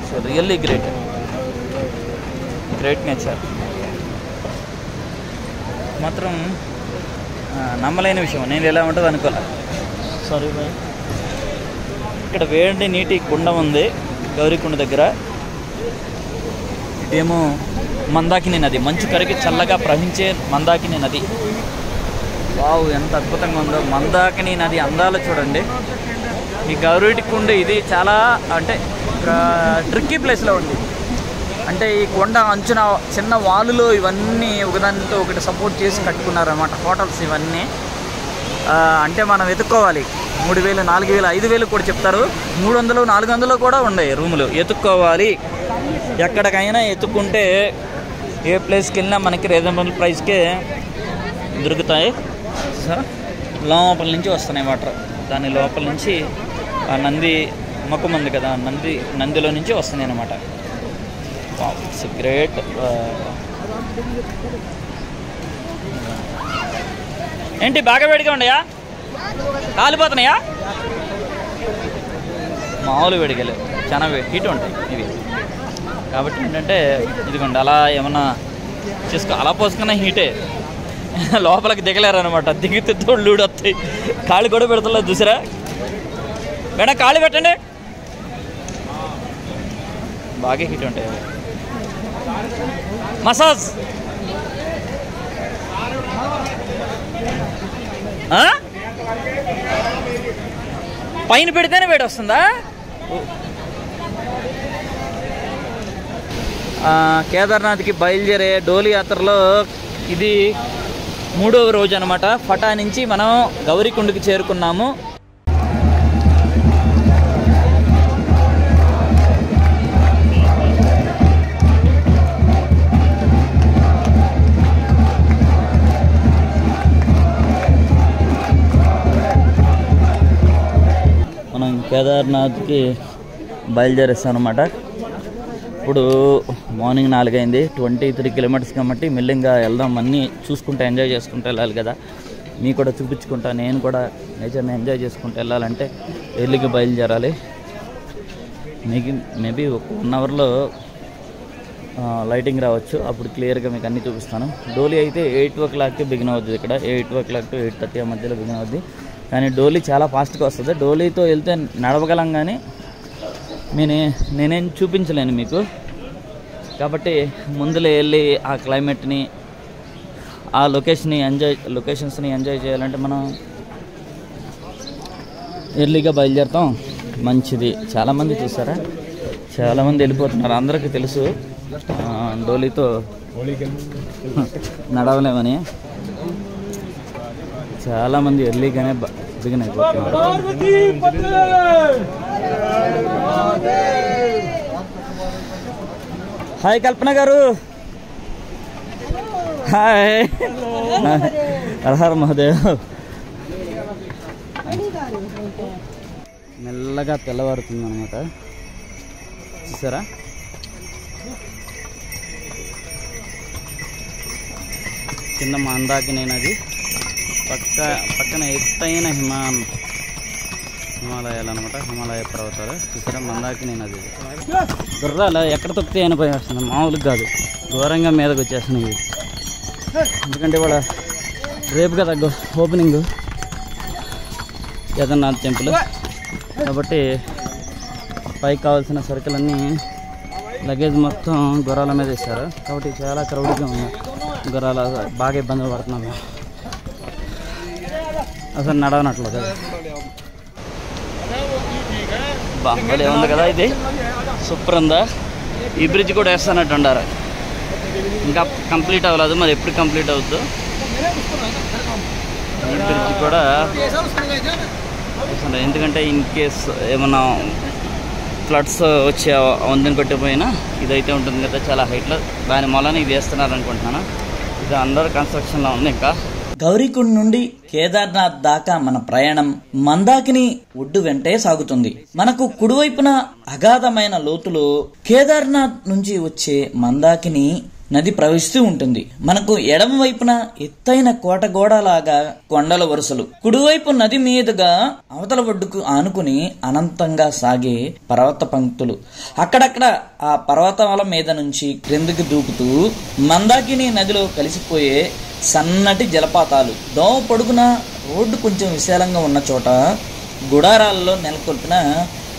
సో రియల్లీ గ్రేట్ నేచర్ మాత్రం నమ్మలేని విషయం. నేను ఎలా ఉంటుంది అనుకోలే. Sorry boy. ఇక్కడ వేడి నీటి కుండ ఉంది గౌరీకుండ దగ్గర. ఇదేమో మందాకిని నది, మంచు కరిగి చల్లగా ప్రవహించే మందాకిని నది. వావ్ ఎంత అద్భుతంగా ఉందో మందాకిని నది అందాలు చూడండి. ఈ గౌరీకుండ ఇది చాలా అంటే ట్రిక్కీ ప్లేస్లో ఉంది. అంటే ఈ కొండ అంచున చిన్న వాలులో ఇవన్నీ ఒకదానితో ఒకటి సపోర్ట్ చేసి కట్టుకున్నారన్నమాట హోటల్స్ ఇవన్నీ. అంటే మనం వెతుక్కోవాలి. 3000, 4000, 5000 కూడా చెప్తారు. 300, 400 కూడా ఉన్నాయి రూములు. ఎత్తుక్కోవాలి. ఎక్కడికైనా ఎత్తుక్కుంటే ఏ ప్లేస్కి వెళ్ళినా మనకి రీజనబుల్ ప్రైస్కే దొరుకుతాయి. సో లోపల నుంచి వస్తున్నాయి వాటర్. దాని లోపల నుంచి ఆ నంది మొక్కం ఉంది కదా, నందిలో నుంచి వస్తున్నాయి అన్నమాట. It's great. ఏంటి బాగా వేడిగా ఉన్నాయా? కాలిపోతున్నాయా? మామూలు వేడిగలు చాలా హీట్ ఉంటాయి ఇవి. కాబట్టి ఏంటంటే ఇదిగోండి అలా ఏమన్నా చేసుకో, అలా పోసుకున్న హీటే, లోపలికి దిగలేరు అనమాట. దిగితే తోళ్ళు వస్తాయి, కాళ్ళు కూడా పెడతలేదు చూసారా. మేడం కాళ్ళు పెట్టండి, బాగా హీట్ ఉంటాయి. మసాజ్ పైన పెడితేనే వేడి వస్తుందా? కేదార్నాథ్కి బయలుదేరే డోలి యాత్రలో ఇది 3వ రోజు అనమాట. ఫటా నుంచి మనం గౌరీకుండకి చేరుకున్నాము. మనం కేదార్నాథ్కి బయలుదేరేస్తాం అనమాట. ఇప్పుడు మార్నింగ్ 4 అయింది. 23 కిలోమీటర్స్ కాబట్టి మెల్లింగా వెళ్దాం. అన్నీ చూసుకుంటూ ఎంజాయ్ చేసుకుంటూ వెళ్ళాలి కదా. మీకు కూడా చూపించుకుంటా, నేను కూడా నేచర్ని ఎంజాయ్ చేసుకుంటూ వెళ్ళాలంటే ఎర్లీగా బయలుదేరాలి. మీకు మేబీ 1 అవర్లో లైటింగ్ రావచ్చు, అప్పుడు క్లియర్గా మీకు అన్నీ చూపిస్తాను. డోలీ అయితే 8 o'clockకి బిగిన్ అవుతుంది. ఇక్కడ 8 o'clock to 8:30 మధ్యలో బిగిన్ అవుద్ది. కానీ డోలీ చాలా ఫాస్ట్గా వస్తుంది. డోలీతో వెళ్తే నడవగలం, కానీ నేనేం చూపించలేను మీకు. కాబట్టి ముందులో వెళ్ళి ఆ క్లైమేట్ని, ఆ లొకేషన్స్ని ఎంజాయ్ చేయాలంటే మనం ఎర్లీగా బయలుదేరుతాం, మంచిది. చాలామంది చూసారా, చాలామంది వెళ్ళిపోతున్నారు. అందరికీ తెలుసు డోలీతో నడవలేమని. చాలామంది ఎర్లీగానే బిగిన్ అయిపోతున్నారు. హాయ్ కల్పన గారు. హాయ్. హర మహాదేవ్. మెల్లగా తెల్లవారుతుంది అనమాట. చూసారా, కింద మందాకిని నది, పక్కన ఎత్తైన హిమాలయాలు అనమాట, హిమాలయ పర్వతాలు. చూసారా, మందాకిని నది. గుర్రాలు ఎక్కడ తొక్కితే అయినా పోయి వస్తుంది, మామూలుగా కాదు, ఘోరంగా మీదకి వచ్చేస్తున్నాయి. ఎందుకంటే ఇవాళ రేపు కదా ఓపెనింగ్ కేదార్నాథ్ టెంపుల్, కాబట్టి పైకి కావాల్సిన సరుకులన్నీ లగేజ్ మొత్తం గుర్రాల మీద వేస్తారు. కాబట్టి చాలా క్రౌడ్గా ఉంది. గుర్రాలు బాగా ఇబ్బందులు పడుతున్నాము, అసలు నడవనట్లు కదా. బాంబలే ఉంది కదా, ఇది సూపర్ ఉందా. ఈ బ్రిడ్జ్ కూడా వేస్తానట్టు ఉండారు, ఇంకా కంప్లీట్ అవ్వలేదు, మరి ఎప్పుడు కంప్లీట్ అవుతుందో. ఈ బ్రిడ్జ్ కూడా ఎందుకంటే ఇన్ కేస్ ఏమన్నా ఫ్లడ్స్ వచ్చే వందన కొట్టిపోయినా ఇదైతే ఉంటుంది కదా చాలా హైట్లో, దాని మూలన ఇది వేస్తున్నారు అనుకుంటున్నాను. ఇది అండర్ కన్స్ట్రక్షన్లో ఉంది. ఇంకా గౌరీకుండ్ నుండి కేదార్నాథ్ దాకా మన ప్రయాణం మందాకిని ఒడ్డు వెంటే సాగుతుంది. మనకు కుడివైపున అగాధమైన లోతులో కేదార్నాథ్ నుంచి వచ్చే మందాకిని నది ప్రవహిస్తూ ఉంటుంది. మనకు ఎడమ వైపున ఎత్తైన కోటగోడలాగా కొండల వరుసలు, కుడివైపు నది మీదుగా అవతల ఒడ్డుకు ఆనుకుని అనంతంగా సాగే పర్వత పంక్తులు, అక్కడక్కడ ఆ పర్వతాల మీద నుంచి క్రిందికి దూకుతూ మందాకిని నదిలో కలిసిపోయే సన్నటి జలపాతాలు. దోమ పొడుగున రోడ్డు కొంచెం విశాలంగా ఉన్న చోట గుడారాల్లో నెలకొల్పిన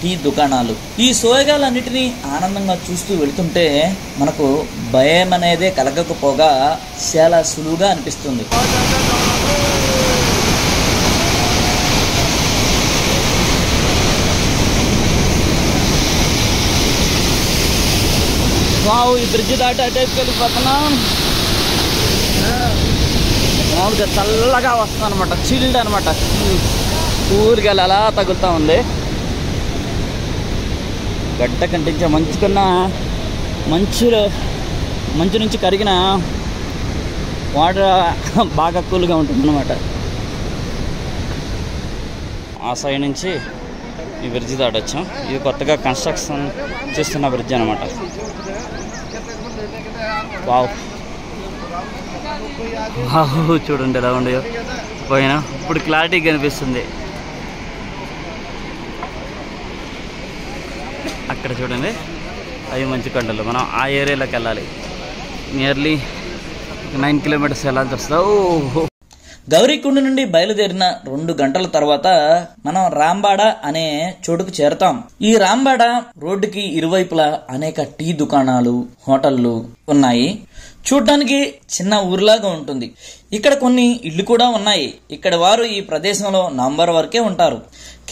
టీ దుకాణాలు. ఈ సోయగాలన్నిటినీ ఆనందంగా చూస్తూ వెళుతుంటే మనకు భయం అనేదే కలగకపోగా చాలా సులువుగా అనిపిస్తుంది. వావ్, ఈ బ్రిడ్జ్ దాటి అటేకి వెళ్ళిపోతున్నాం. మామూలుగా చల్లగా వస్తుంది అనమాట, చిల్డ్ అనమాట, ఊరిగా అలా తగులుతూ ఉంది. గడ్డ కంటించే మంచుకున్న మంచు నుంచి కరిగిన వాటర్ బాగా కూల్గా ఉంటుంది అనమాట. ఆ సైడ్ నుంచి ఈ బ్రిడ్జ్ దాటొచ్చాం. ఇది కొత్తగా కన్స్ట్రక్షన్ చేస్తున్న బ్రిడ్జ్ అనమాట. వావ్ వావ్ చూడండి ఎలా ఉండేయో పోయినా. ఇప్పుడు క్లారిటీ కనిపిస్తుంది. అక్కడ చూడండి అవి మంచి కొండలు. మనం ఆ ఏరియాలోకి వెళ్ళాలి. నియర్లీ 9 కిలోమీటర్స్ వెళ్ళాల్సి వస్తుంది. గౌరీకుండ నుండి బయలుదేరిన 2 గంటల తర్వాత మనం రాంబాడ అనే చోటుకు చేరతాం. ఈ రాంబాడ రోడ్డుకి ఇరువైపులా అనేక టీ దుకాణాలు, హోటళ్లు ఉన్నాయి. చూడ్డానికి చిన్న ఊరిలాగా ఉంటుంది. ఇక్కడ కొన్ని ఇళ్లు కూడా ఉన్నాయి. ఇక్కడ వారు ఈ ప్రదేశంలో నంబర్ వరకే ఉంటారు.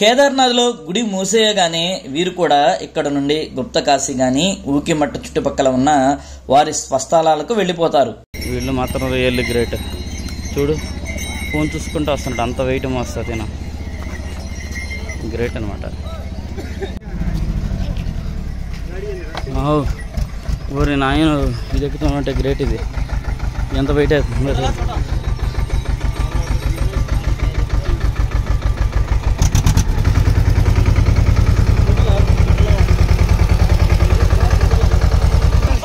కేదార్నాథ్ లో గుడి మూసేయగానే వీరు కూడా ఇక్కడ నుండి గుప్తకాశీ గాని ఊకిమట్ట చుట్టుపక్కల ఉన్న వారి స్వస్థలాలకు వెళ్లిపోతారు. వీళ్ళు మాత్రం రియల్లీ గ్రేట్. చూడు ఫోన్ చూసుకుంటూ వస్తున్నాడు, అంత వెయిట్ మోస్తుంది. గ్రేట్ అనమాట. ఊరి నాయన ఇది ఎక్కుతామంటే గ్రేట్. ఇది ఎంత వెయిట్ అవుతుంది.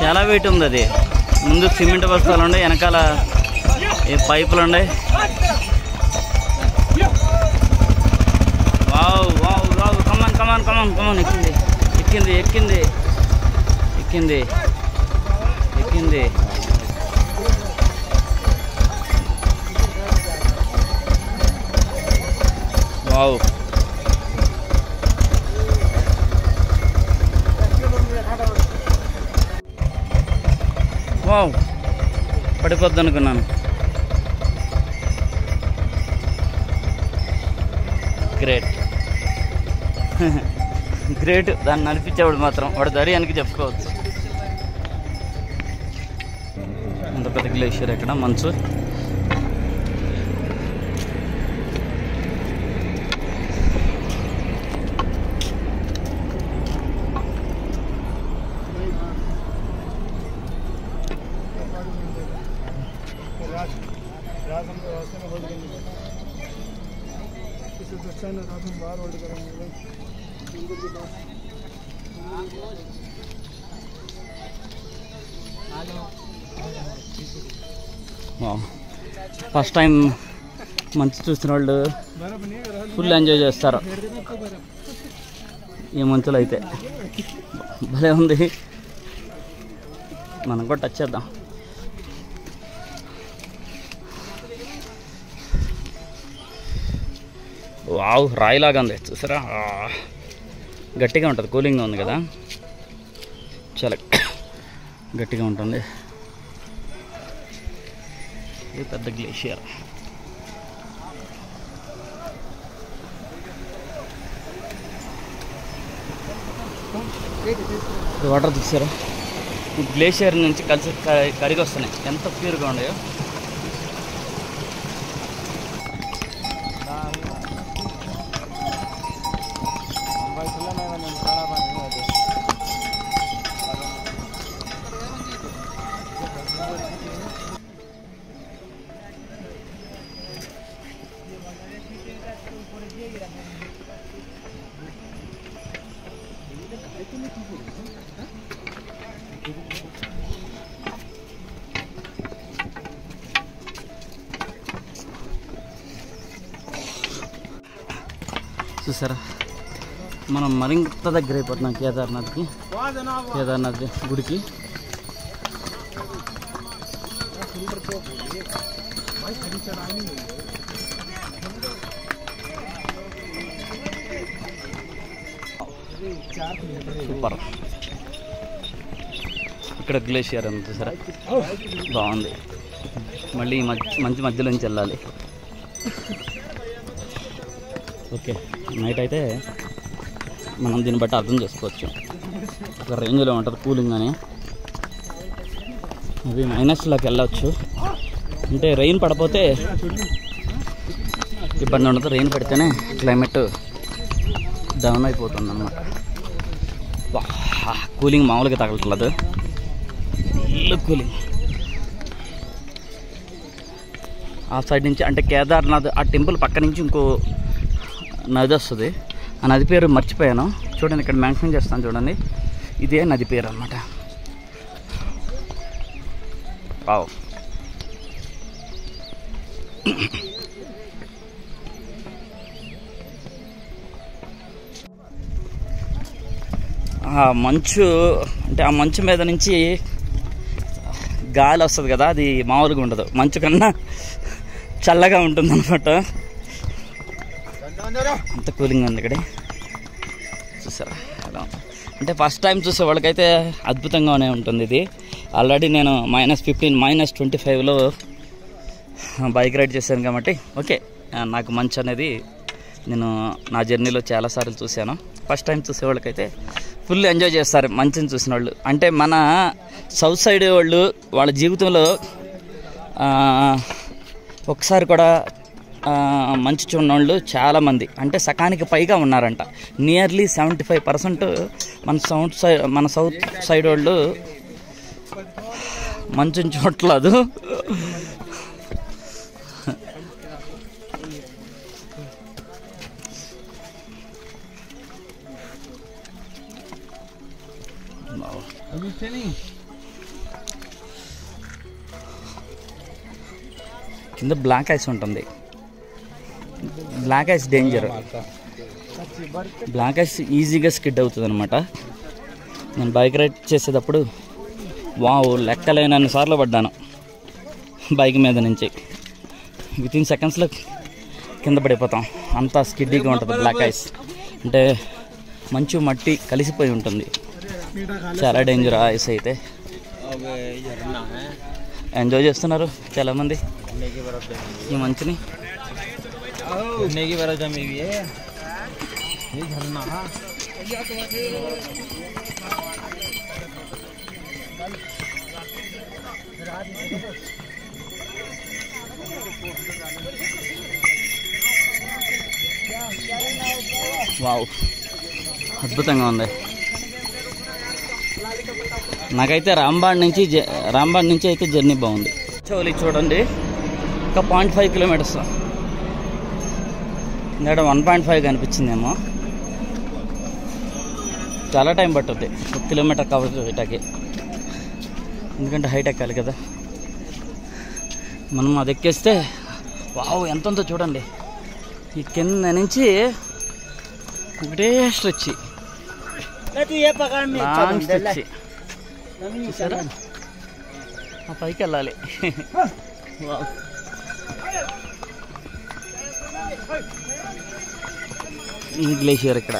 చాలా వెయిట్ ఉంది. అది ముందు సిమెంట్ బస్తాలు ఉన్నాయి, వెనకాల ఈ పైపులు ఉన్నాయి. వావ్ వావ్ వావ్ కమాన్ కమాన్ కమాన్ కమాన్. ఎక్కింది ఎక్కింది ఎక్కింది ఎక్కింది ఎక్కింది. వావ్ వావ్ పడిపోద్ది అనుకున్నాను. Great great. దాన్ని నడిపించేవాడు మాత్రం వాడు ధైర్యానికి చెప్పుకోవచ్చు. అంత పెద్ద గ్లేషియర్ ఇక్కడ మంచు. ఫస్ట్ టైం మంచు చూసిన వాళ్ళు ఫుల్ ఎంజాయ్ చేస్తారు. ఈ మంచులో అయితే భలే ఉంది. మనం కూడా టచ్ చేద్దాం. వావ్ రాయిలాగా ఉంది చూసారా. గట్టిగా ఉంటుంది, కూలింగ్గా ఉంది కదా, చాలా గట్టిగా ఉంటుంది. ఇది పెద్ద గ్లేషియర్. వాటర్ చూసారా, ఈ గ్లేషియర్ నుంచి కలిసి కరిగి వస్తున్నాయి. ఎంత ప్యూర్గా ఉన్నాయో. చూసారా మనం మరింత దగ్గర అయిపోతున్నాం కేదార్నాథ్ గుడికి. సూపర్. ఇక్కడ గ్లేషియర్ ఉంది చూసారా, బాగుంది. మళ్ళీ మంచి మధ్యలో నుంచి వెళ్ళాలి. ఓకే, నైట్ అయితే మనం దీన్ని బట్టి అర్థం చేసుకోవచ్చు ఒక రేంజ్లో ఉంటుంది కూలింగ్ అని. అవి మైనస్లోకి వెళ్ళవచ్చు. అంటే రెయిన్ పడిపోతే ఇబ్బంది ఉండదు, రెయిన్ పడితేనే క్లైమేట్ డౌన్ అయిపోతుంది అన్నమాట. కూలింగ్ మామూలుగా తగలట్లేదు, ఫుల్ కూలింగ్. ఆ సైడ్ నుంచి అంటే కేదార్నాథ్ ఆ టెంపుల్ పక్క నుంచి ఇంకో నది వస్తుంది. ఆ నది పేరు మర్చిపోయాను, చూడండి ఇక్కడ మెన్షన్ చేస్తాను చూడండి, ఇదే నది పేరు అన్నమాట. వావ్. ఆ మంచు అంటే ఆ మంచు మీద నుంచి గాలి వస్తుంది కదా, అది మామూలుగా ఉండదు, మంచు కన్నా చల్లగా ఉంటుంది అనమాట. అంత కూలింగ్ ఉంది ఇక్కడ. చూసారా అంటే ఫస్ట్ టైం చూసే వాళ్ళకైతే అద్భుతంగానే ఉంటుంది ఇది. ఆల్రెడీ నేను -15 -25లో బైక్ రైడ్ చేశాను కాబట్టి ఓకే, నాకు మంచు అనేది నేను నా జర్నీలో చాలాసార్లు చూశాను. ఫస్ట్ టైం చూసే వాళ్ళకైతే ఫుల్ ఎంజాయ్ చేస్తారు మంచుని చూసిన వాళ్ళు. అంటే మన సౌత్ సైడ్ వాళ్ళు వాళ్ళ జీవితంలో ఒకసారి కూడా మంచు చూడని వాళ్ళు చాలామంది, అంటే సకానికి పైగా ఉన్నారంట. నియర్లీ 75% మన సౌత్ సైడ్ వాళ్ళు మంచుని చూడట్లేదు. కింద బ్లాక్ ఐస్ ఉంటుంది. Black ice danger. Black ice ఈజీగా స్కిడ్ అవుతుంది అనమాట. నేను బైక్ రైడ్ చేసేటప్పుడు వావ్ లెక్కలేనన్ని సార్లు పడ్డాను బైక్ మీద నుంచి. వితిన్ సెకండ్స్లో కింద పడిపోతాం, అంతా స్కిడ్డీగా ఉంటుంది బ్లాక్ ఐస్. అంటే మంచు మట్టి కలిసిపోయి ఉంటుంది, చాలా డేంజర్ ఆ ఐస్ అయితే. ఎంజాయ్ చేస్తున్నారు చాలామంది ఈ మంచుని. వావ్ అద్భుతంగా ఉంది. నాకైతే రాంబాడ్ నుంచి అయితే జర్నీ బాగుంది. చౌలి చూడండి, ఒక 0.5 కిలోమీటర్స్, ఇంకా 1.5 కనిపించిందేమో. చాలా టైం పట్టుద్ది 1 కిలోమీటర్ కవర్ చేయటానికి, ఎందుకంటే హైట్ ఎక్కాలి కదా. మనం అది ఎక్కేస్తే వావ్ ఎంత ఉందో చూడండి. ఈ కింద నుంచి ఒకటే స్ట్రెచ్, లాంగ్ స్ట్రెచ్. చూసారా, ఆ పైకి వెళ్ళాలి. ఈ గ్లేషియర్ ఇక్కడ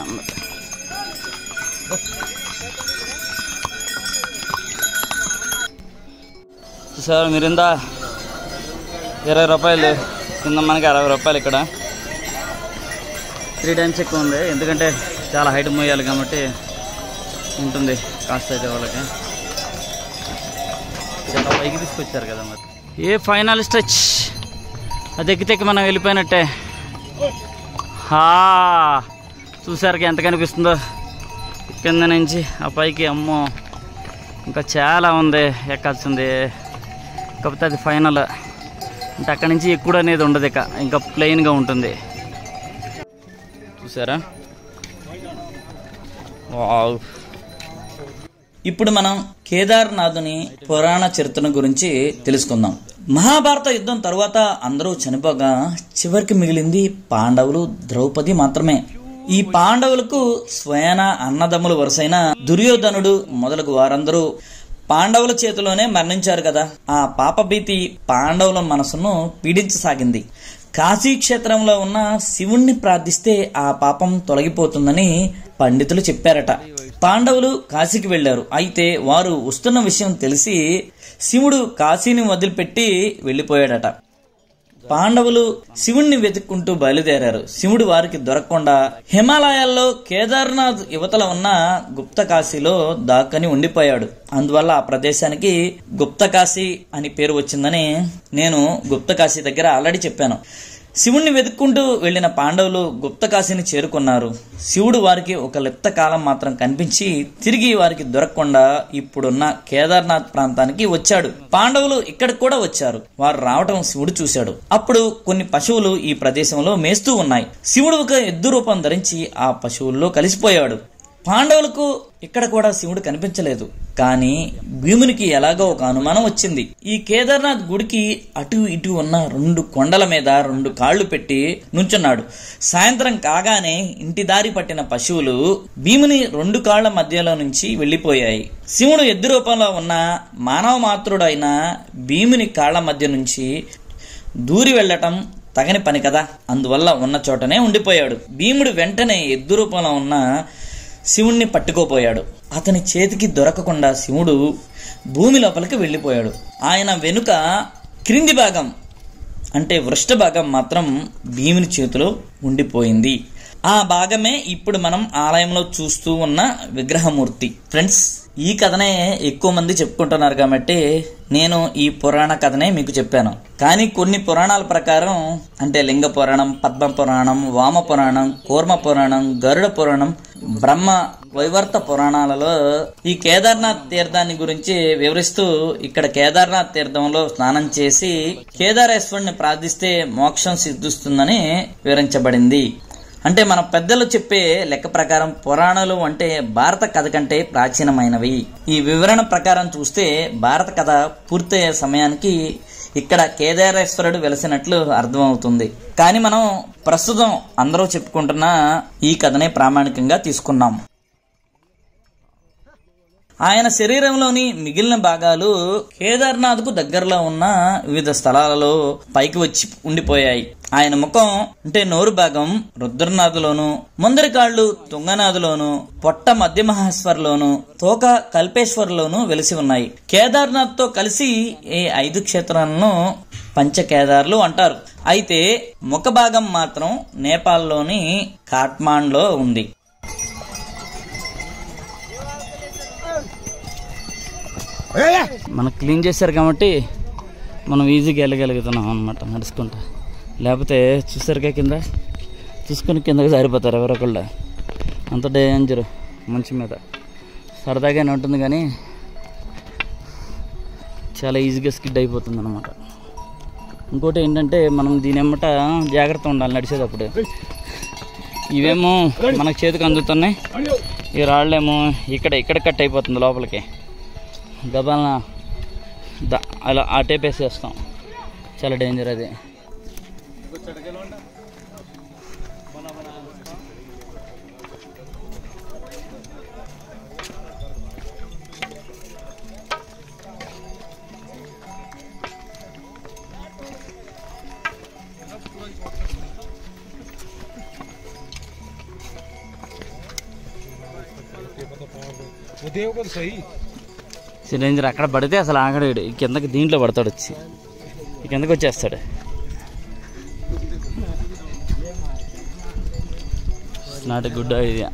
సార్. మీరిందా 20 రూపాయలు, కింద మనకి 60 రూపాయలు. ఇక్కడ 3 టైమ్స్ ఎక్కువ ఉంది, ఎందుకంటే చాలా హైట్ మోయాలి కాబట్టి ఉంటుంది కాస్ట్ అయితే వాళ్ళకి. చాలా పైకి తీసుకొచ్చారు కదా మరి. ఏ ఫైనల్ స్ట్రెచ్, అది ఎక్కితే మనం వెళ్ళిపోయినట్టే. చూసారుగా ఎంత కనిపిస్తుందో కింద నుంచి ఆ పైకి. అమ్మో ఇంకా చాలా ఉంది ఎక్కాల్సింది, కాకపోతే అది ఫైనల్. అంటే అక్కడి నుంచి ఎక్కువ అనేది ఉండదు, ఇంకా ప్లెయిన్గా ఉంటుంది. చూసారా, వావ్. ఇప్పుడు మనం కేదార్నాథుని పురాణ చరిత్ర గురించి తెలుసుకుందాం. మహాభారత యుద్ధం తరువాత అందరూ చనిపోగా చివరికి మిగిలింది పాండవులు, ద్రౌపది మాత్రమే. ఈ పాండవులకు స్వయాన అన్నదమ్ములు వరుసైన దుర్యోధనుడు మొదలగు వారందరూ పాండవుల చేతిలోనే మరణించారు కదా. ఆ పాపభీతి పాండవుల మనసును పీడించసాగింది. కాశీ క్షేత్రంలో ఉన్న శివుణ్ణి ప్రార్థిస్తే ఆ పాపం తొలగిపోతుందని పండితులు చెప్పారట. పాండవులు కాశీకి వెళ్లారు. అయితే వారు వస్తున్న విషయం తెలిసి శివుడు కాశీని వదిలిపెట్టి వెళ్లిపోయాడట. పాండవులు శివుణ్ణి వెతుక్కుంటూ బయలుదేరారు. శివుడు వారికి దొరకకుండా హిమాలయాల్లో కేదార్నాథ్ యువతల ఉన్న గుప్త కాశీలో దాక్కని ఉండిపోయాడు. అందువల్ల ఆ ప్రదేశానికి గుప్త కాశీ అని పేరు వచ్చిందని నేను గుప్త కాశీ దగ్గర ఆల్రెడీ చెప్పాను. శివుణ్ణి వెతుక్కుంటూ వెళ్లిన పాండవులు గుప్తకాశిని చేరుకున్నారు. శివుడు వారికి ఒక లిప్త కాలం మాత్రం కనిపించి తిరిగి వారికి దొరకకుండా ఇప్పుడున్న కేదార్నాథ్ ప్రాంతానికి వచ్చాడు. పాండవులు ఇక్కడికి కూడా వచ్చారు. వారు రావటం శివుడు చూశాడు. అప్పుడు కొన్ని పశువులు ఈ ప్రదేశంలో మేస్తూ ఉన్నాయి. శివుడు ఒక ఎద్దు రూపం ధరించి ఆ పశువుల్లో కలిసిపోయాడు. పాండవులకు ఇక్కడ కూడా శివుడు కనిపించలేదు. కానీ భీమునికి ఎలాగో ఒక అనుమానం వచ్చింది. ఈ కేదార్నాథ్ గుడికి అటు ఇటు ఉన్న 2 కొండల మీద 2 కాళ్లు పెట్టి నుంచున్నాడు. సాయంత్రం కాగానే ఇంటి దారి పట్టిన పశువులు భీముని 2 కాళ్ల మధ్యలో నుంచి వెళ్లిపోయాయి. శివుడు ఎద్దు రూపంలో ఉన్న మానవ మాతృడైన భీముని కాళ్ల మధ్య నుంచి దూరి వెళ్లటం తగని పని కదా. అందువల్ల ఉన్న చోటనే ఉండిపోయాడు. భీముడు వెంటనే ఎద్దు రూపంలో ఉన్న శివుణ్ణి పట్టుకోపోయాడు. అతని చేతికి దొరకకుండా శివుడు భూమి లోపలికి వెళ్లిపోయాడు. ఆయన వెనుక క్రింది భాగం అంటే వృష్ట భాగం మాత్రం భీముని చేతిలో ఉండిపోయింది. ఆ భాగమే ఇప్పుడు మనం ఆలయంలో చూస్తూ ఉన్న విగ్రహమూర్తి. ఫ్రెండ్స్, ఈ కథనే ఎక్కువ మంది చెప్పుకుంటున్నారు కాబట్టి నేను ఈ పురాణ కథనే మీకు చెప్పాను. కానీ కొన్ని పురాణాల ప్రకారం అంటే లింగ పురాణం, పద్మ పురాణం, వామ పురాణం, కూర్మ పురాణం, గరుడ పురాణం, బ్రహ్మ వైవర్త పురాణాలలో ఈ కేదార్నాథ్ తీర్థాన్ని గురించి వివరిస్తూ ఇక్కడ కేదార్నాథ్ తీర్థంలో స్నానం చేసి కేదారేశ్వరుని ప్రార్థిస్తే మోక్షం సిద్ధిస్తుందని వివరించబడింది. అంటే మన పెద్దలు చెప్పే లెక్క ప్రకారం పురాణాలు అంటే భారత కథ కంటే ప్రాచీనమైనవి. ఈ వివరణ ప్రకారం చూస్తే భారత కథ పూర్తయ్యే సమయానికి ఇక్కడ కేదారేశ్వరుడు వెలసినట్లు అర్థమవుతుంది. కానీ మనం ప్రస్తుతం అందరూ చెప్పుకుంటున్న ఈ కథనే ప్రామాణికంగా తీసుకున్నాం. ఆయన శరీరంలోని మిగిలిన భాగాలు కేదార్నాథ్ కు దగ్గరలో ఉన్న వివిధ స్థలాలలో పైకి వచ్చి ఉండిపోయాయి. ఆయన ముఖం అంటే నోరు భాగం రుద్రనాథులోను, ముందరి కాళ్లు తుంగనాథులోను, పొట్ట మధ్య మహేశ్వర్లోను, తోక కల్పేశ్వర్లోను వెలిసి ఉన్నాయి. కేదార్నాథ్ తో కలిసి ఈ 5 క్షేత్రాలను పంచకేదార్లు అంటారు. అయితే ముఖ భాగం మాత్రం నేపాల్లోని కాఠ్మాండ్లో ఉంది. మనకు క్లీన్ చేశారు కాబట్టి మనం ఈజీగా వెళ్ళగలుగుతున్నాం అనమాట నడుచుకుంటా. లేకపోతే చూసారుగా కింద చూసుకొని కిందకి జారిపోతారు ఎవరొకళ్ళు. అంత డేంజర్ మంచి మీద. సరదాగానే ఉంటుంది కానీ చాలా ఈజీగా స్కిడ్ అయిపోతుంది అనమాట. ఇంకోటి ఏంటంటే మనం దీని ఎమ్మట జాగ్రత్త ఉండాలి నడిచేటప్పుడు. ఇవేమో మనకు చేతికి అందుతున్నాయి, ఈ రాళ్ళేమో ఇక్కడ కట్ అయిపోతుంది లోపలికి. గబాలన అలా ఆ టేప్ వేసేస్తాం. చాలా డేంజర్ అది. సిలిండర్ అక్కడ పడితే అసలు ఆగడాడు. కిందకి దీంట్లో పడతాడు, వచ్చి కిందకి వచ్చేస్తాడు. Not good idea.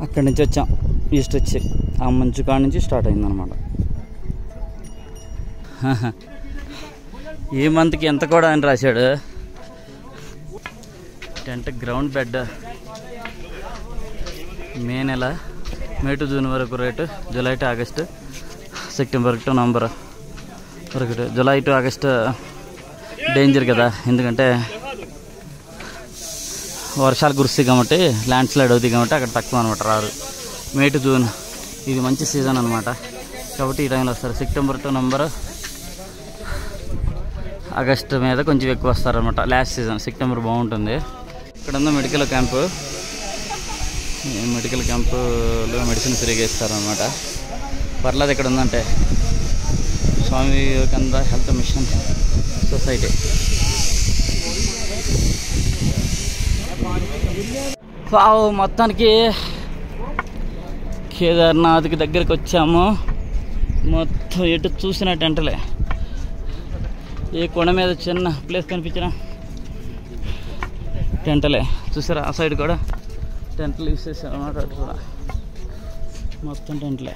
అక్కడి నుంచి వచ్చాం, ఈస్ట్ వచ్చి ఆ మంచు కాడ నుంచి స్టార్ట్ అయిందనమాట. ఏ మంత్కి ఎంత కూడా అని రాశాడు. టెంట్ గ్రౌండ్ బెడ్ మే నెల, మే టు జూన్ వరకు rate, July to August, September to November వరకు. జూలై టు ఆగస్టు డేంజర్ కదా, ఎందుకంటే వర్షాలు కురుస్తాయి కాబట్టి, ల్యాండ్ స్లైడ్ అవుతాయి కాబట్టి అక్కడ తక్కువ అనమాట రారు. మే టు జూన్ ఇది మంచి సీజన్ అనమాట, కాబట్టి ఈ టైంలో వస్తారు. సెప్టెంబర్ టు నవంబర్, ఆగస్టు మీద కొంచెం ఎక్కువ వస్తారనమాట. లాస్ట్ సీజన్ సెప్టెంబర్ బాగుంటుంది. ఇక్కడ ఉన్న మెడికల్ క్యాంపు, మెడికల్ క్యాంపులో మెడిసిన్ ఫ్రీగా ఇస్తారనమాట. పర్లేదు ఇక్కడ ఉందంటే Swami Vivekananda health machine society. మొత్తానికి కేదార్నాథ్కి దగ్గరికి వచ్చాము. మొత్తం ఎటు చూసిన టెంటలే. ఏ కొండ మీద చిన్న ప్లేస్ కనిపించిన టెంటలే. చూసారా ఆ సైడ్ కూడా టెంట్లు యూస్ చేశారు అన్నమాట. అటు కూడా మొత్తం టెంట్లే.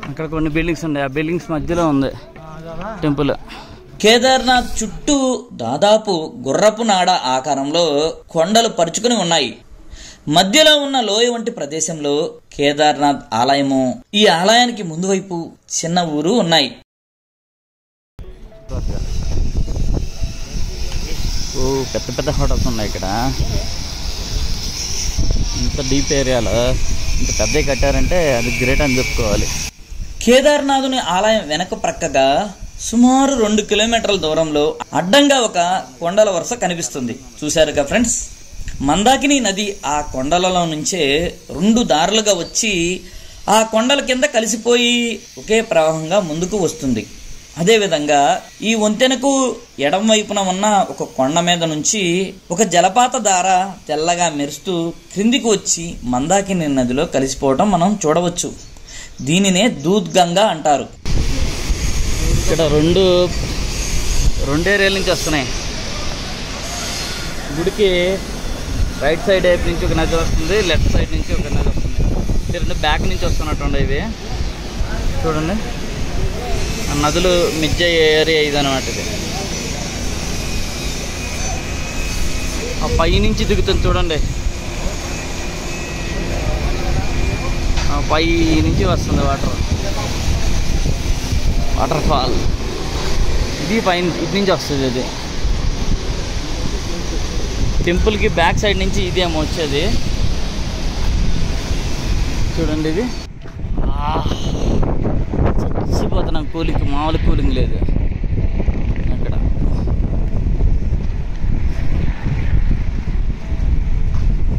అక్కడ కొన్ని బిల్డింగ్స్ ఉన్నాయి, ఆ బిల్డింగ్స్ మధ్యలో ఉంది టెంపుల్. కేదార్నాథ్ చుట్టూ దాదాపు గుర్రపు నాడ ఆకారంలో కొండలు పరుచుకుని ఉన్నాయి. మధ్యలో ఉన్న లోయ వంటి ప్రదేశంలో కేదార్నాథ్ ఆలయము, ఈ ఆలయానికి ముందు వైపు చిన్న ఊరు ఉన్నాయి. ఓ పెద్ద పెద్ద హోటల్స్ ఉన్నాయి ఇక్కడ. ఇంత డీప్ ఏరియాలో ఇంత పెద్దవి కట్టారంటే అది గ్రేట్ అని చెప్పుకోవాలి. కేదార్నాథుని ఆలయం వెనక ప్రక్కగా సుమారు 2 కిలోమీటర్ల దూరంలో అడ్డంగా ఒక కొండల వరుస కనిపిస్తుంది. చూశారుగా ఫ్రెండ్స్, మందాకిని నది ఆ కొండలలో నుంచే 2 దారులుగా వచ్చి ఆ కొండల కింద కలిసిపోయి ఒకే ప్రవాహంగా ముందుకు వస్తుంది. అదేవిధంగా ఈ వంతెనకు ఎడం వైపున ఉన్న ఒక కొండ మీద నుంచి ఒక జలపాత ధార తెల్లగా మెరుస్తూ క్రిందికి వచ్చి మందాకిని నదిలో కలిసిపోవటం మనం చూడవచ్చు. దీనినే దూద్ గంగా అంటారు. ఇక్కడ రెండు ఏరియాల నుంచి వస్తున్నాయి. గుడికి రైట్ సైడ్ వైపు నుంచి ఒక నది వస్తుంది, లెఫ్ట్ సైడ్ నుంచి ఒక నది వస్తుంది. ఇది 2 బ్యాక్ నుంచి వస్తున్నట్టు ఇవి చూడండి. ఆ నదులు మిడ్జ ఏరియా ఇదన్నమాట. ఇది ఆ పై నుంచి దిగుతుంది చూడండి, ఆ పై నుంచి వస్తుంది వాటర్ ఫాల్. ఇది పైన ఇటు నుంచి వస్తుంది. అది టెంపుల్కి బ్యాక్ సైడ్ నుంచి ఇదేమో వచ్చేది చూడండి. ఇది చచ్చిపోతున్నాం, కూలింగ్ మామూలు కూలింగ్ లేదు అక్కడ.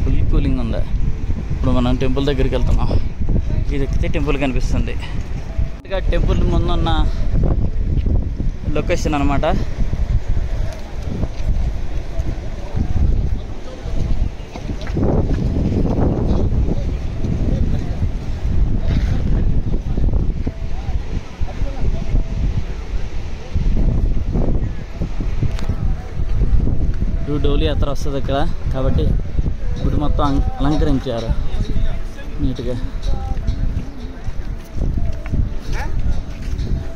ఫుల్ కూలింగ్ ఉంది. ఇప్పుడు మనం టెంపుల్ దగ్గరికి వెళ్తున్నాం. ఇది ఎక్కితే టెంపుల్ కనిపిస్తుంది. టెంపుల్ ముందున్న లొకేషన్ అన్నమాట. డోలి యాత్ర వస్తుంది ఇక్కడ కాబట్టి గుడి మొత్తం అలంకరించారు నీట్గా.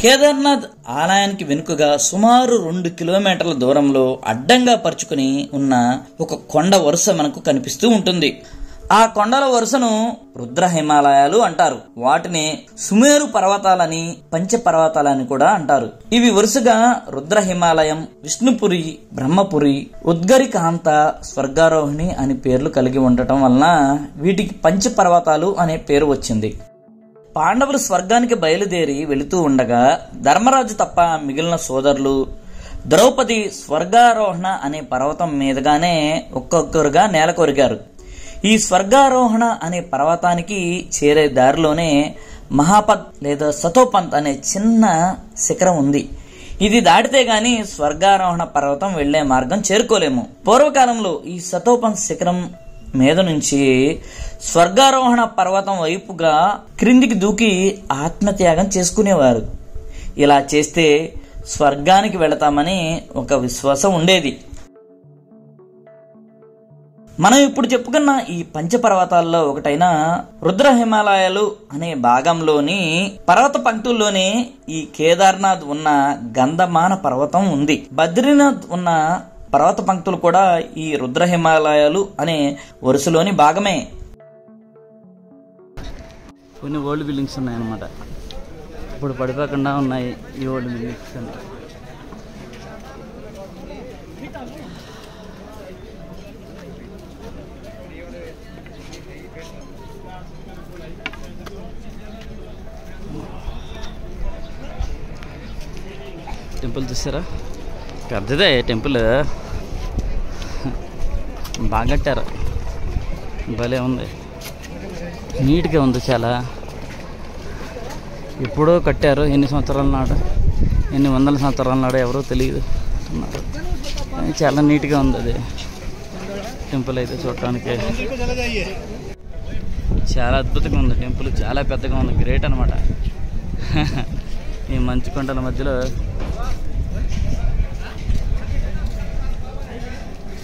కేదార్నాథ్ ఆలయానికి వెనుకగా సుమారు 2 కిలోమీటర్ల దూరంలో అడ్డంగా పరుచుకుని ఉన్న ఒక కొండ వరుస మనకు కనిపిస్తూ ఉంటుంది. ఆ కొండల వరుసను రుద్ర హిమాలయాలు అంటారు. వాటిని సుమేరు పర్వతాలని, పంచ పర్వతాలని కూడా అంటారు. ఇవి వరుసగా రుద్ర హిమాలయం, విష్ణుపురి, బ్రహ్మపురి, ఉద్గరికాంత, స్వర్గారోహిణి అని పేర్లు కలిగి ఉండటం వలన వీటికి పంచ పర్వతాలు అనే పేరు వచ్చింది. పాండవులు స్వర్గానికి బయలుదేరి వెళుతూ ఉండగా ధర్మరాజు తప్ప మిగిలిన సోదరులు ద్రౌపది స్వర్గారోహణ అనే పర్వతం మీదుగానే ఒక్కొక్కరుగా నేల కొరిగారు. ఈ స్వర్గారోహణ అనే పర్వతానికి చేరే దారిలోనే మహాపద్ లేదా సతోపంత్ అనే చిన్న శిఖరం ఉంది. ఇది దాటితే గాని స్వర్గారోహణ పర్వతం వెళ్లే మార్గం చేరుకోలేము. పూర్వకాలంలో ఈ సతోపంత్ శిఖరం మీద నుంచి స్వర్గారోహణ పర్వతం వైపుగా క్రిందికి దూకి ఆత్మత్యాగం చేసుకునేవారు. ఇలా చేస్తే స్వర్గానికి వెళతామని ఒక విశ్వాసం ఉండేది. మనం ఇప్పుడు చెప్పుకున్న ఈ పంచపర్వతాల్లో ఒకటైన రుద్ర హిమాలయాలు అనే భాగంలోని పర్వత పంక్తుల్లోనే ఈ కేదార్నాథ్ ఉన్న గంధమాన పర్వతం ఉంది. బద్రీనాథ్ ఉన్న పర్వత పంక్తులు కూడా ఈ రుద్ర హిమాలయాలు అనే వరుసలోని భాగమే. కొన్ని ఓల్డ్ బిల్డింగ్స్ ఉన్నాయన్నమాట. ఇప్పుడు పడిపోకుండా ఉన్నాయి ఈ ఓల్డ్ బిల్డింగ్స్ అన్నీ. టెంపుల్ చూసారా, పెద్దదే టెంపుల్, బాగా కట్టారు, భలే ఉంది, నీట్గా ఉంది చాలా. ఎప్పుడో కట్టారు, ఎన్ని సంవత్సరాల నాడు, ఎన్ని వందల సంవత్సరాల నాడు ఎవరో తెలియదు అన్నారు. చాలా నీట్గా ఉంది అది టెంపుల్ అయితే చూడటానికి చాలా అద్భుతంగా ఉంది. టెంపుల్ చాలా పెద్దగా ఉంది, గ్రేట్ అనమాట. ఈ మంచు కొండల మధ్యలో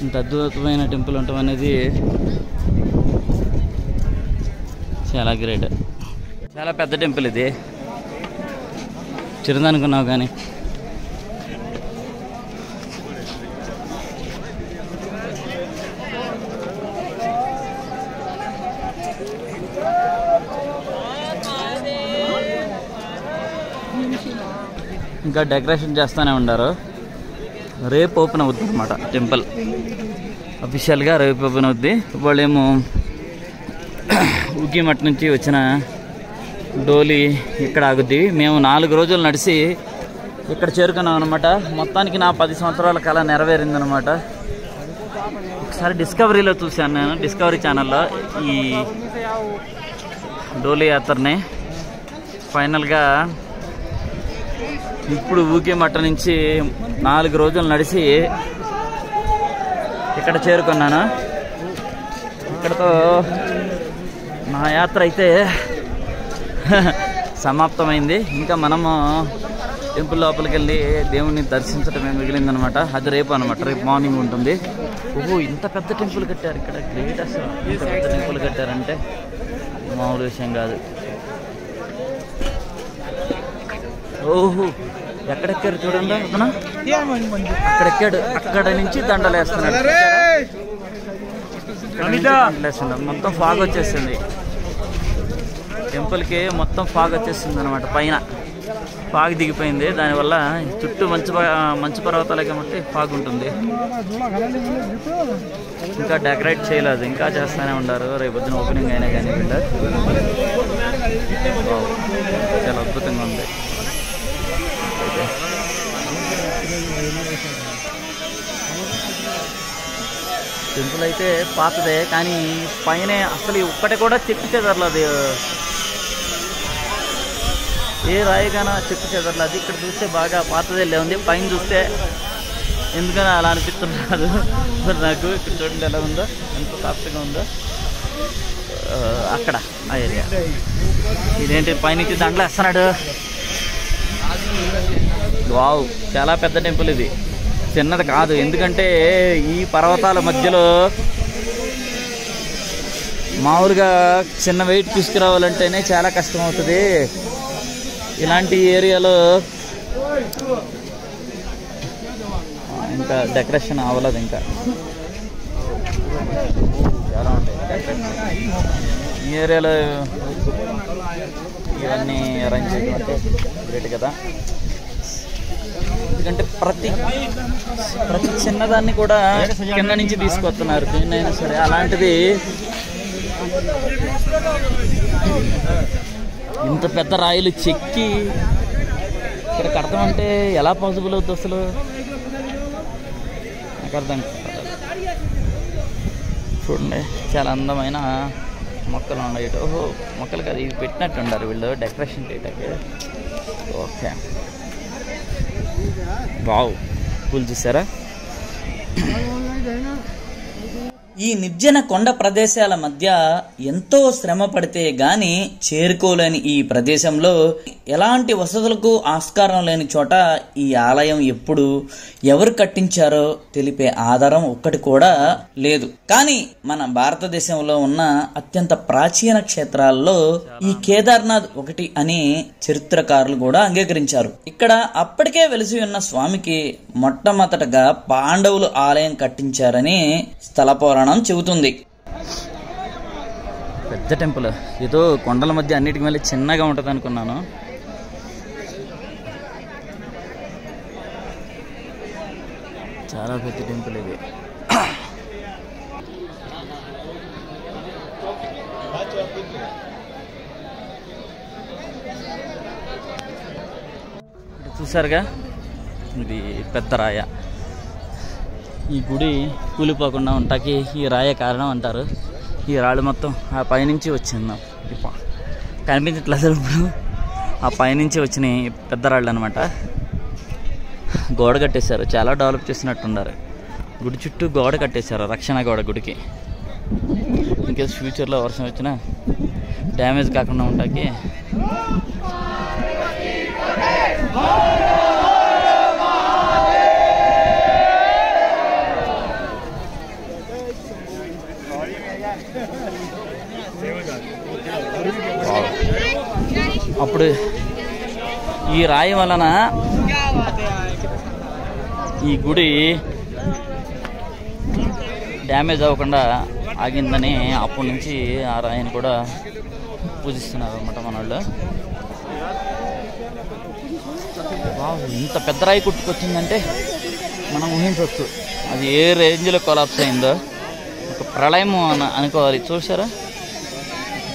ఇంత అద్భుతమైన టెంపుల్ ఉండటం అనేది చాలా గ్రేట్. చాలా పెద్ద టెంపుల్ ఇది, చిన్నదనుకున్నావు కానీ ఇంకా డెకరేషన్ చేస్తూనే ఉన్నారు. రేపు ఓపెన్ అవుతుంది అనమాట టెంపుల్ అఫీషియల్గా, రేపు ఓపెన్ అవుద్ది. వాళ్ళేమో ఊగిమఠ్ నుంచి వచ్చిన డోలీ ఇక్కడ ఆగుద్ది. మేము 4 రోజులు నడిచి ఇక్కడ చేరుకున్నాం అనమాట. మొత్తానికి నా 10 సంవత్సరాల కళ నెరవేరిందనమాట. ఒకసారి డిస్కవరీలో చూశాను నేను, డిస్కవరీ ఛానల్లో ఈ డోలీ యాత్రని. ఫైనల్గా ఇప్పుడు ఊగిమఠ్ నుంచి 4 రోజులు నడిచి ఇక్కడ చేరుకున్నాను. ఇక్కడతో నా యాత్ర అయితే సమాప్తమైంది. ఇంకా మనము టెంపుల్ లోపలికి వెళ్ళి దేవుణ్ణి దర్శించడమే మిగిలిందనమాట. అది రేపు అనమాట, రేపు మార్నింగ్ ఉంటుంది. ఓహో, ఇంత పెద్ద టెంపుల్ కట్టారు ఇక్కడ, గ్రేట్ అసలు. ఇంత పెద్ద టెంపుల్ కట్టారంటే మామూలు విషయం కాదు. ఓహో, ఎక్కడెక్కారు చూడండి, అతను అక్కడెక్కాడు. అక్కడ నుంచి దండలు వేస్తున్నాడు, మొత్తం ఫాగ్ వచ్చేసింది టెంపుల్కి. మొత్తం ఫాగ్ వచ్చేసింది అనమాట, పైన ఫాగ్ దిగిపోయింది. దానివల్ల చుట్టూ మంచు పర్వతాలే కాబట్టి ఫాగ్ ఉంటుంది. ఇంకా డెకరేట్ చేయలేదు, ఇంకా చేస్తూనే ఉన్నారు. రేపొద్దున ఓపెనింగ్ అయినా కానీ వీళ్ళు చాలా అద్భుతంగా ఉంది. టెంపుల్ అయితే పాతదే, కానీ పైన అసలు ఒక్కటి కూడా చెక్కు చెదరలేదు. ఏ రాయిగానా చెక్కు చెదరలేదు. ఇక్కడ చూస్తే బాగా పాతదే ఉంది, పైన చూస్తే ఎందుకని అలా అనిపిస్తున్నారు నాకు. ఇక్కడ చూడండి ఎలా ఉందో, ఎంత సాఫ్ట్గా ఉందో. అక్కడ ఆ ఏరియా ఇదేంటి, పైనుంచి దండలు వేస్తున్నాడు. వావ్, చాలా పెద్ద టెంపుల్ ఇది, చిన్నది కాదు. ఎందుకంటే ఈ పర్వతాల మధ్యలో మామూలుగా చిన్న వెయిట్ తీసుకురావాలంటేనే చాలా కష్టం అవుతుంది. ఇలాంటి ఏరియాలో ఇంకా డెకరేషన్ అవ్వలేదు, ఇంకా చాలా ఉంటాయి డెకరేషన్. ఈ ఏరియాలో ఇవన్నీ అరేంజ్ చేయడం అంటే గ్రేట్ కదా. ఎందుకంటే ప్రతి చిన్నదాన్ని కూడా కింద నుంచి తీసుకొస్తున్నారు, అయినా సరే. అలాంటిది ఇంత పెద్ద రాయిలు చెక్కి ఇక్కడ కడతామంటే ఎలా పాసిబుల్ అవుతుంది అసలు, నాకు అర్థం కాదు. చూడండి, చాలా అందమైన మొక్కలు ఉన్నాయి. ఓహో, మొక్కలు కాదు, ఇవి పెట్టినట్టు ఉన్నారు వీళ్ళు డెకరేషన్ చేయడానికి. ఓకే, వావ్, పూలు చూసారా. ఈ నిర్జన కొండ ప్రదేశాల మధ్య ఎంతో శ్రమ పడితే గాని చేరుకోలేని ఈ ప్రదేశంలో ఎలాంటి వసతులకు ఆస్కారం లేని చోట ఈ ఆలయం ఎప్పుడు ఎవరు కట్టించారో తెలిపే ఆధారం ఒక్కటి కూడా లేదు. కానీ మన భారతదేశంలో ఉన్న అత్యంత ప్రాచీన క్షేత్రాల్లో ఈ కేదార్నాథ్ ఒకటి అని చరిత్రకారులు కూడా అంగీకరించారు. ఇక్కడ అప్పటికే వెలిసి ఉన్న స్వామికి మొట్టమొదటగా పాండవులు ఆలయం కట్టించారని స్థల పురాణం చెబుతుంది. పెద్ద టెంపుల్, ఏదో కొండల మధ్య అన్నిటికి మళ్ళీ చిన్నగా ఉంటుంది అనుకున్నాను. చాలా పెద్ద టెంపుల్ ఇది. చూసారుగా, ఇది పెద్ద రాయ. ఈ గుడి కూలిపోకుండా ఉంటాకి ఈ రాయ కారణం అంటారు. ఈ రాళ్ళు మొత్తం ఆ పైనుంచి వచ్చింది, కనిపించట్లేదు ఇప్పుడు. ఆ పైనుంచి వచ్చినాయి పెద్ద రాళ్ళు అనమాట. గోడ కట్టేశారు, చాలా డెవలప్ చేసినట్టున్నారు. గుడి చుట్టూ గోడ కట్టేశారు, రక్షణ గోడ గుడికి. ఇన్కేస్ ఫ్యూచర్లో వర్షం వచ్చినా డ్యామేజ్ కాకుండా ఉంటాకి. ఈ రాయి వలన ఈ గుడి డ్యామేజ్ అవ్వకుండా ఆగిందని అప్పటి నుంచి ఆ రాయిని కూడా పూజిస్తున్నారు అన్నమాట మన వాళ్ళు. ఇంత పెద్ద రాయి కొట్టుకొచ్చిందంటే మనం ఊహించవచ్చు అది ఏ రేంజ్లో కొలాప్స్ అయిందో. ఒక ప్రళయం అనుకోవాలి. చూసారా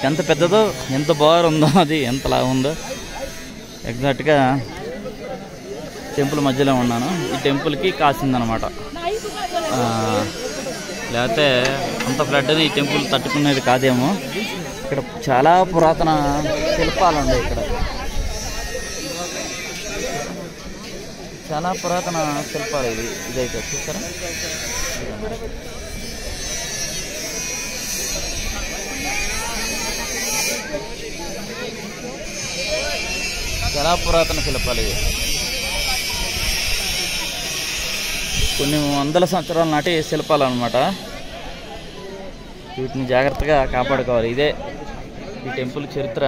ఎంత పెద్దదో, ఎంత బాగుందో, అది ఎంతలా ఉందో. ఎగ్జాక్ట్గా టెంపుల్ మధ్యలో ఉన్నాను. ఈ టెంపుల్కి కాసిందనమాట. లేకపోతే అంత ఫ్లడ్ని ఈ టెంపుల్ తట్టుకునేది కాదేమో. ఇక్కడ చాలా పురాతన శిల్పాలు ఉన్నాయి. ఇక్కడ చాలా పురాతన శిల్పాలు ఇదైతే చూసారా. చాలా పురాతన శిల్పాలు ఇవి. కొన్ని వందల సంవత్సరాల నాటి శిల్పాలు అన్నమాట. వీటిని జాగ్రత్తగా కాపాడుకోవాలి. ఇదే ఈ టెంపుల్ చరిత్ర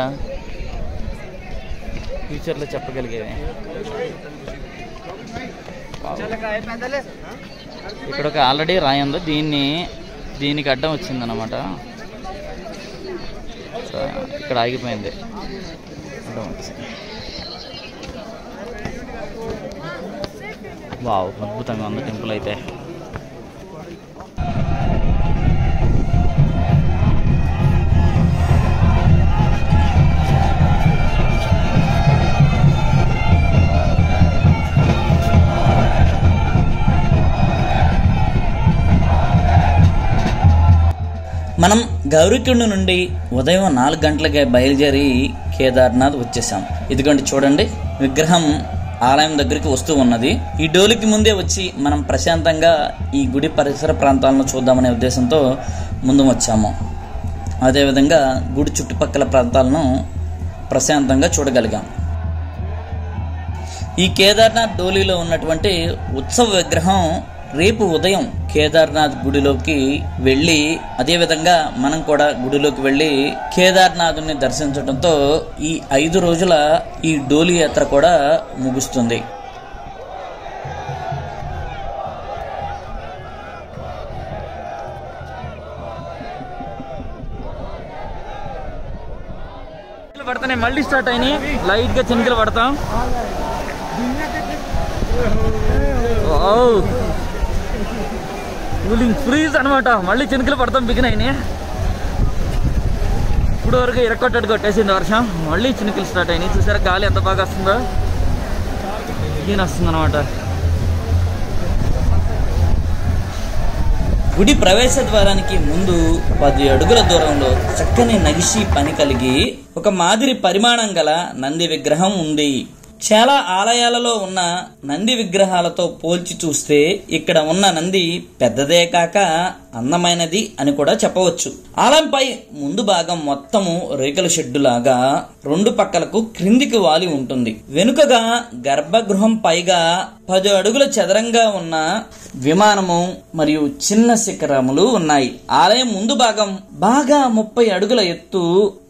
ఫ్యూచర్లో చెప్పగలిగేది. ఇక్కడ ఒక ఆల్రెడీ రాయి ఉంది. దీనికి అడ్డం వచ్చిందన్నమాట. ఇక్కడ ఆగిపోయింది. అడ్డం వచ్చింది. వావ్, అద్భుతంగా ఉంది టెంపుల్ అయితే. మనం గౌరీకుండ నుండి ఉదయం 4 గంటలకే బయలుదేరి కేదార్నాథ్ వచ్చేసాం. ఇదిగోండి చూడండి, విగ్రహం ఆలయం దగ్గరికి వస్తూ ఉన్నది. ఈ డోలికి ముందే వచ్చి మనం ప్రశాంతంగా ఈ గుడి పరిసర ప్రాంతాలను చూద్దామనే ఉద్దేశంతో ముందు వచ్చాము. అదేవిధంగా గుడి చుట్టుపక్కల ప్రాంతాలను ప్రశాంతంగా చూడగలిగాం. ఈ కేదార్నాథ్ డోలీలో ఉన్నటువంటి ఉత్సవ విగ్రహం రేపు ఉదయం కేదార్నాథ్ గుడిలోకి వెళ్ళి, అదేవిధంగా మనం కూడా గుడిలోకి వెళ్ళి కేదార్నాథుని దర్శించడంతో ఈ 5 రోజుల ఈ డోలీ యాత్ర కూడా ముగుస్తుంది. పడతాయి, మళ్ళీ స్టార్ట్ అయినాయి. లైట్ గా చినుకులు పడతాం. కూలింగ్ ఫ్రీజ్ అనమాట. మళ్ళీ చినుకులు పడతాం బిగిన్ అయినాయి. ఇప్పుడు వరకు ఇరకొట్టడు కొట్టేసింది వర్షం. మళ్ళీ చినుకులు స్టార్ట్ అయినాయి. చూసారా గాలి ఎంత బాగా వస్తుందో. ఈయన వస్తుంది అనమాట. గుడి ప్రవేశ ద్వారానికి ముందు 10 అడుగుల దూరంలో చక్కని నగిషి పని కలిగి ఒక మాదిరి పరిమాణం గల నంది విగ్రహం ఉంది. చాలా ఆలయాలలో ఉన్న నంది విగ్రహాలతో పోల్చి చూస్తే ఇక్కడ ఉన్న నంది పెద్దదే కాక అందమైనది అని కూడా చెప్పవచ్చు. ఆలయంపై ముందు భాగం మొత్తము రేకుల షెడ్డు లాగా 2 పక్కలకు క్రిందికి వాలి ఉంటుంది. వెనుకగా గర్భగృహం పైగా 10 అడుగుల చదరంగా ఉన్న విమానము మరియు చిన్న శిఖరములు ఉన్నాయి. ఆలయం ముందు భాగం బాగా 30 అడుగుల ఎత్తు,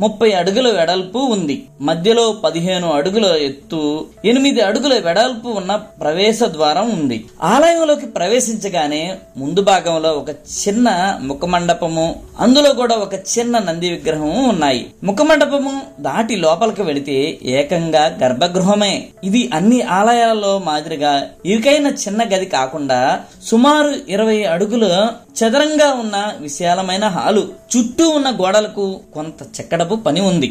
30 అడుగుల వెడల్పు ఉంది. మధ్యలో 15 అడుగుల ఎత్తు, 8 అడుగుల వెడల్పు ఉన్న ప్రవేశ ద్వారం ఉంది. ఆలయంలోకి ప్రవేశించగానే ముందు భాగంలో ఒక చిన్న ముఖమండపము, అందులో కూడా ఒక చిన్న నంది విగ్రహము ఉన్నాయి. ముఖమండపము దాటి లోపలికి వెళితే ఏకంగా గర్భగృహమే. ఇది అన్ని ఆలయాలలో మాదిరిగా ఇరుకైన చిన్న గది కాకుండా సుమారు 20 అడుగుల చదరంగా ఉన్న విశాలమైన హాలు. చుట్టూ ఉన్న గోడలకు కొంత చెక్కడపు పని ఉంది.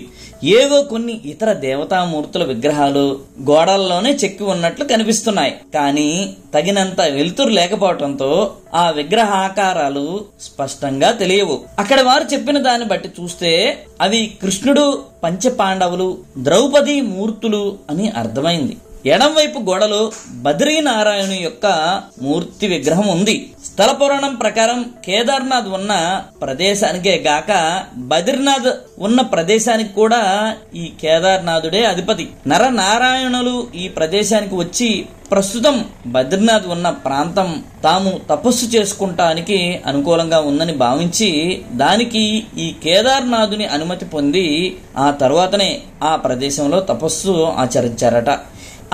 ఏవో కొన్ని ఇతర దేవతామూర్తుల విగ్రహాలు గోడల్లోనే చెక్కి ఉన్నట్లు కనిపిస్తున్నాయి. కానీ తగినంత వెలుతురు లేకపోవడంతో ఆ విగ్రహాకారాలు స్పష్టంగా తెలియవు. అక్కడ వారు చెప్పిన దాన్ని బట్టి చూస్తే అవి కృష్ణుడు, పంచపాండవులు, ద్రౌపది మూర్తులు అని అర్థమైంది. ఎడం వైపు గోడలో బద్రీనారాయణు యొక్క మూర్తి విగ్రహం ఉంది. స్థల పురాణం ప్రకారం కేదార్నాథ్ ఉన్న ప్రదేశానికే గాక బద్రీనాథ్ ఉన్న ప్రదేశానికి కూడా ఈ కేదార్నాథుడే అధిపతి. నరనారాయణులు ఈ ప్రదేశానికి వచ్చి ప్రస్తుతం బద్రీనాథ్ ఉన్న ప్రాంతం తాము తపస్సు చేసుకుంటానికి అనుకూలంగా ఉందని భావించి దానికి ఈ కేదార్నాథుని అనుమతి పొంది ఆ తర్వాతనే ఆ ప్రదేశంలో తపస్సు ఆచరించారట.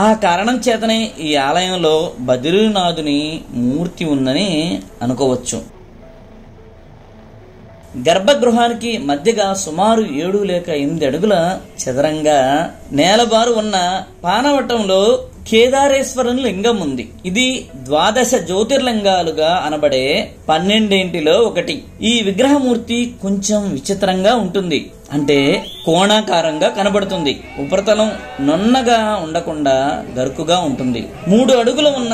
ఆ కారణం చేతనే ఈ ఆలయంలో బద్రీనాథుని మూర్తి ఉందని అనుకోవచ్చు. గర్భగృహానికి మధ్యగా సుమారు 7 లేక 8 అడుగుల చదరంగా నేలబారు ఉన్న పానవటంలో కేదారేశ్వరుని లింగం ఉంది. ఇది 12 జ్యోతిర్లింగాలుగా అనబడే 12లో ఒకటి. ఈ విగ్రహమూర్తి కొంచెం విచిత్రంగా ఉంటుంది. అంటే కోణాకారంగా కనబడుతుంది. ఉపరితలం నున్నగా ఉండకుండా గరుకుగా ఉంటుంది. 3 అడుగులు ఉన్న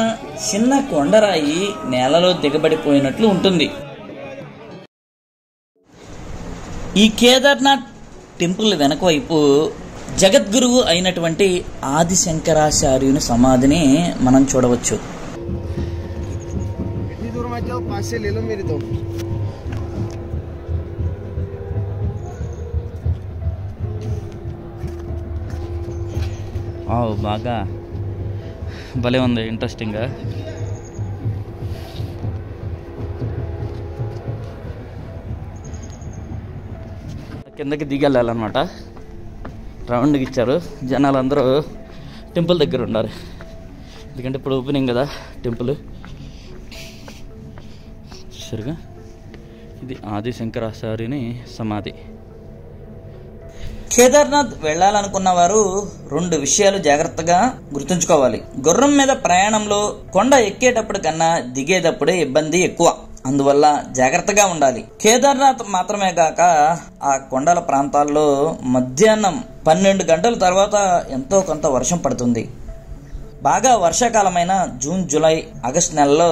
చిన్న కొండరాయి నేలలో దిగబడిపోయినట్లు ఉంటుంది. ఈ కేదార్నాథ్ టెంపుల్ వెనక వైపు జగద్గురువు అయినటువంటి ఆదిశంకరాచార్యుని సమాధిని మనం చూడవచ్చు. బాగా భలే ఉంది, ఇంట్రెస్టింగ్గా. కిందకి దిగి వెళ్ళాలన్నమాట. రౌండ్కి ఇచ్చారు. జనాలు అందరూ టెంపుల్ దగ్గర ఉన్నారు, ఎందుకంటే ఇప్పుడు ఓపెనింగ్ కదా టెంపుల్. సరిగా ఇది ఆదిశంకరాచార్యుని సమాధి. కేదార్నాథ్ వెళ్లాలనుకున్న వారు 2 విషయాలు జాగ్రత్తగా గుర్తుంచుకోవాలి. గుర్రం మీద ప్రయాణంలో కొండ ఎక్కేటప్పుడు కన్నా దిగేటప్పుడే ఇబ్బంది ఎక్కువ. అందువల్ల జాగ్రత్తగా ఉండాలి. కేదార్నాథ్ మాత్రమే కాక ఆ కొండల ప్రాంతాల్లో మధ్యాహ్నం 12 గంటల తర్వాత ఎంతో కొంత వర్షం పడుతుంది. బాగా వర్షాకాలమైన జూన్, జూలై, ఆగస్టు నెలలో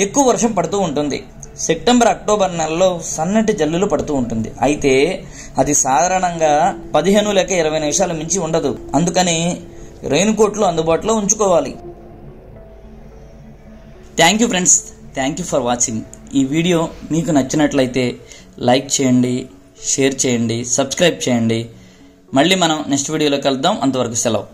ఎక్కువ వర్షం పడుతూ ఉంటుంది. సెప్టెంబర్, అక్టోబర్ నెలలో సన్నటి జల్లులు పడుతూ ఉంటుంది. అయితే అది సాధారణంగా 15 లేక 20 నిమిషాలు మించి ఉండదు. అందుకని రెయిన్ కోట్లు అందుబాటులో ఉంచుకోవాలి. Thank you friends, thank you for watching. ఈ వీడియో మీకు నచ్చినట్లయితే లైక్ చేయండి, షేర్ చేయండి, సబ్స్క్రైబ్ చేయండి. మళ్ళీ మనం నెక్స్ట్ వీడియోలో కలుద్దాం. అంతవరకు సెలవు.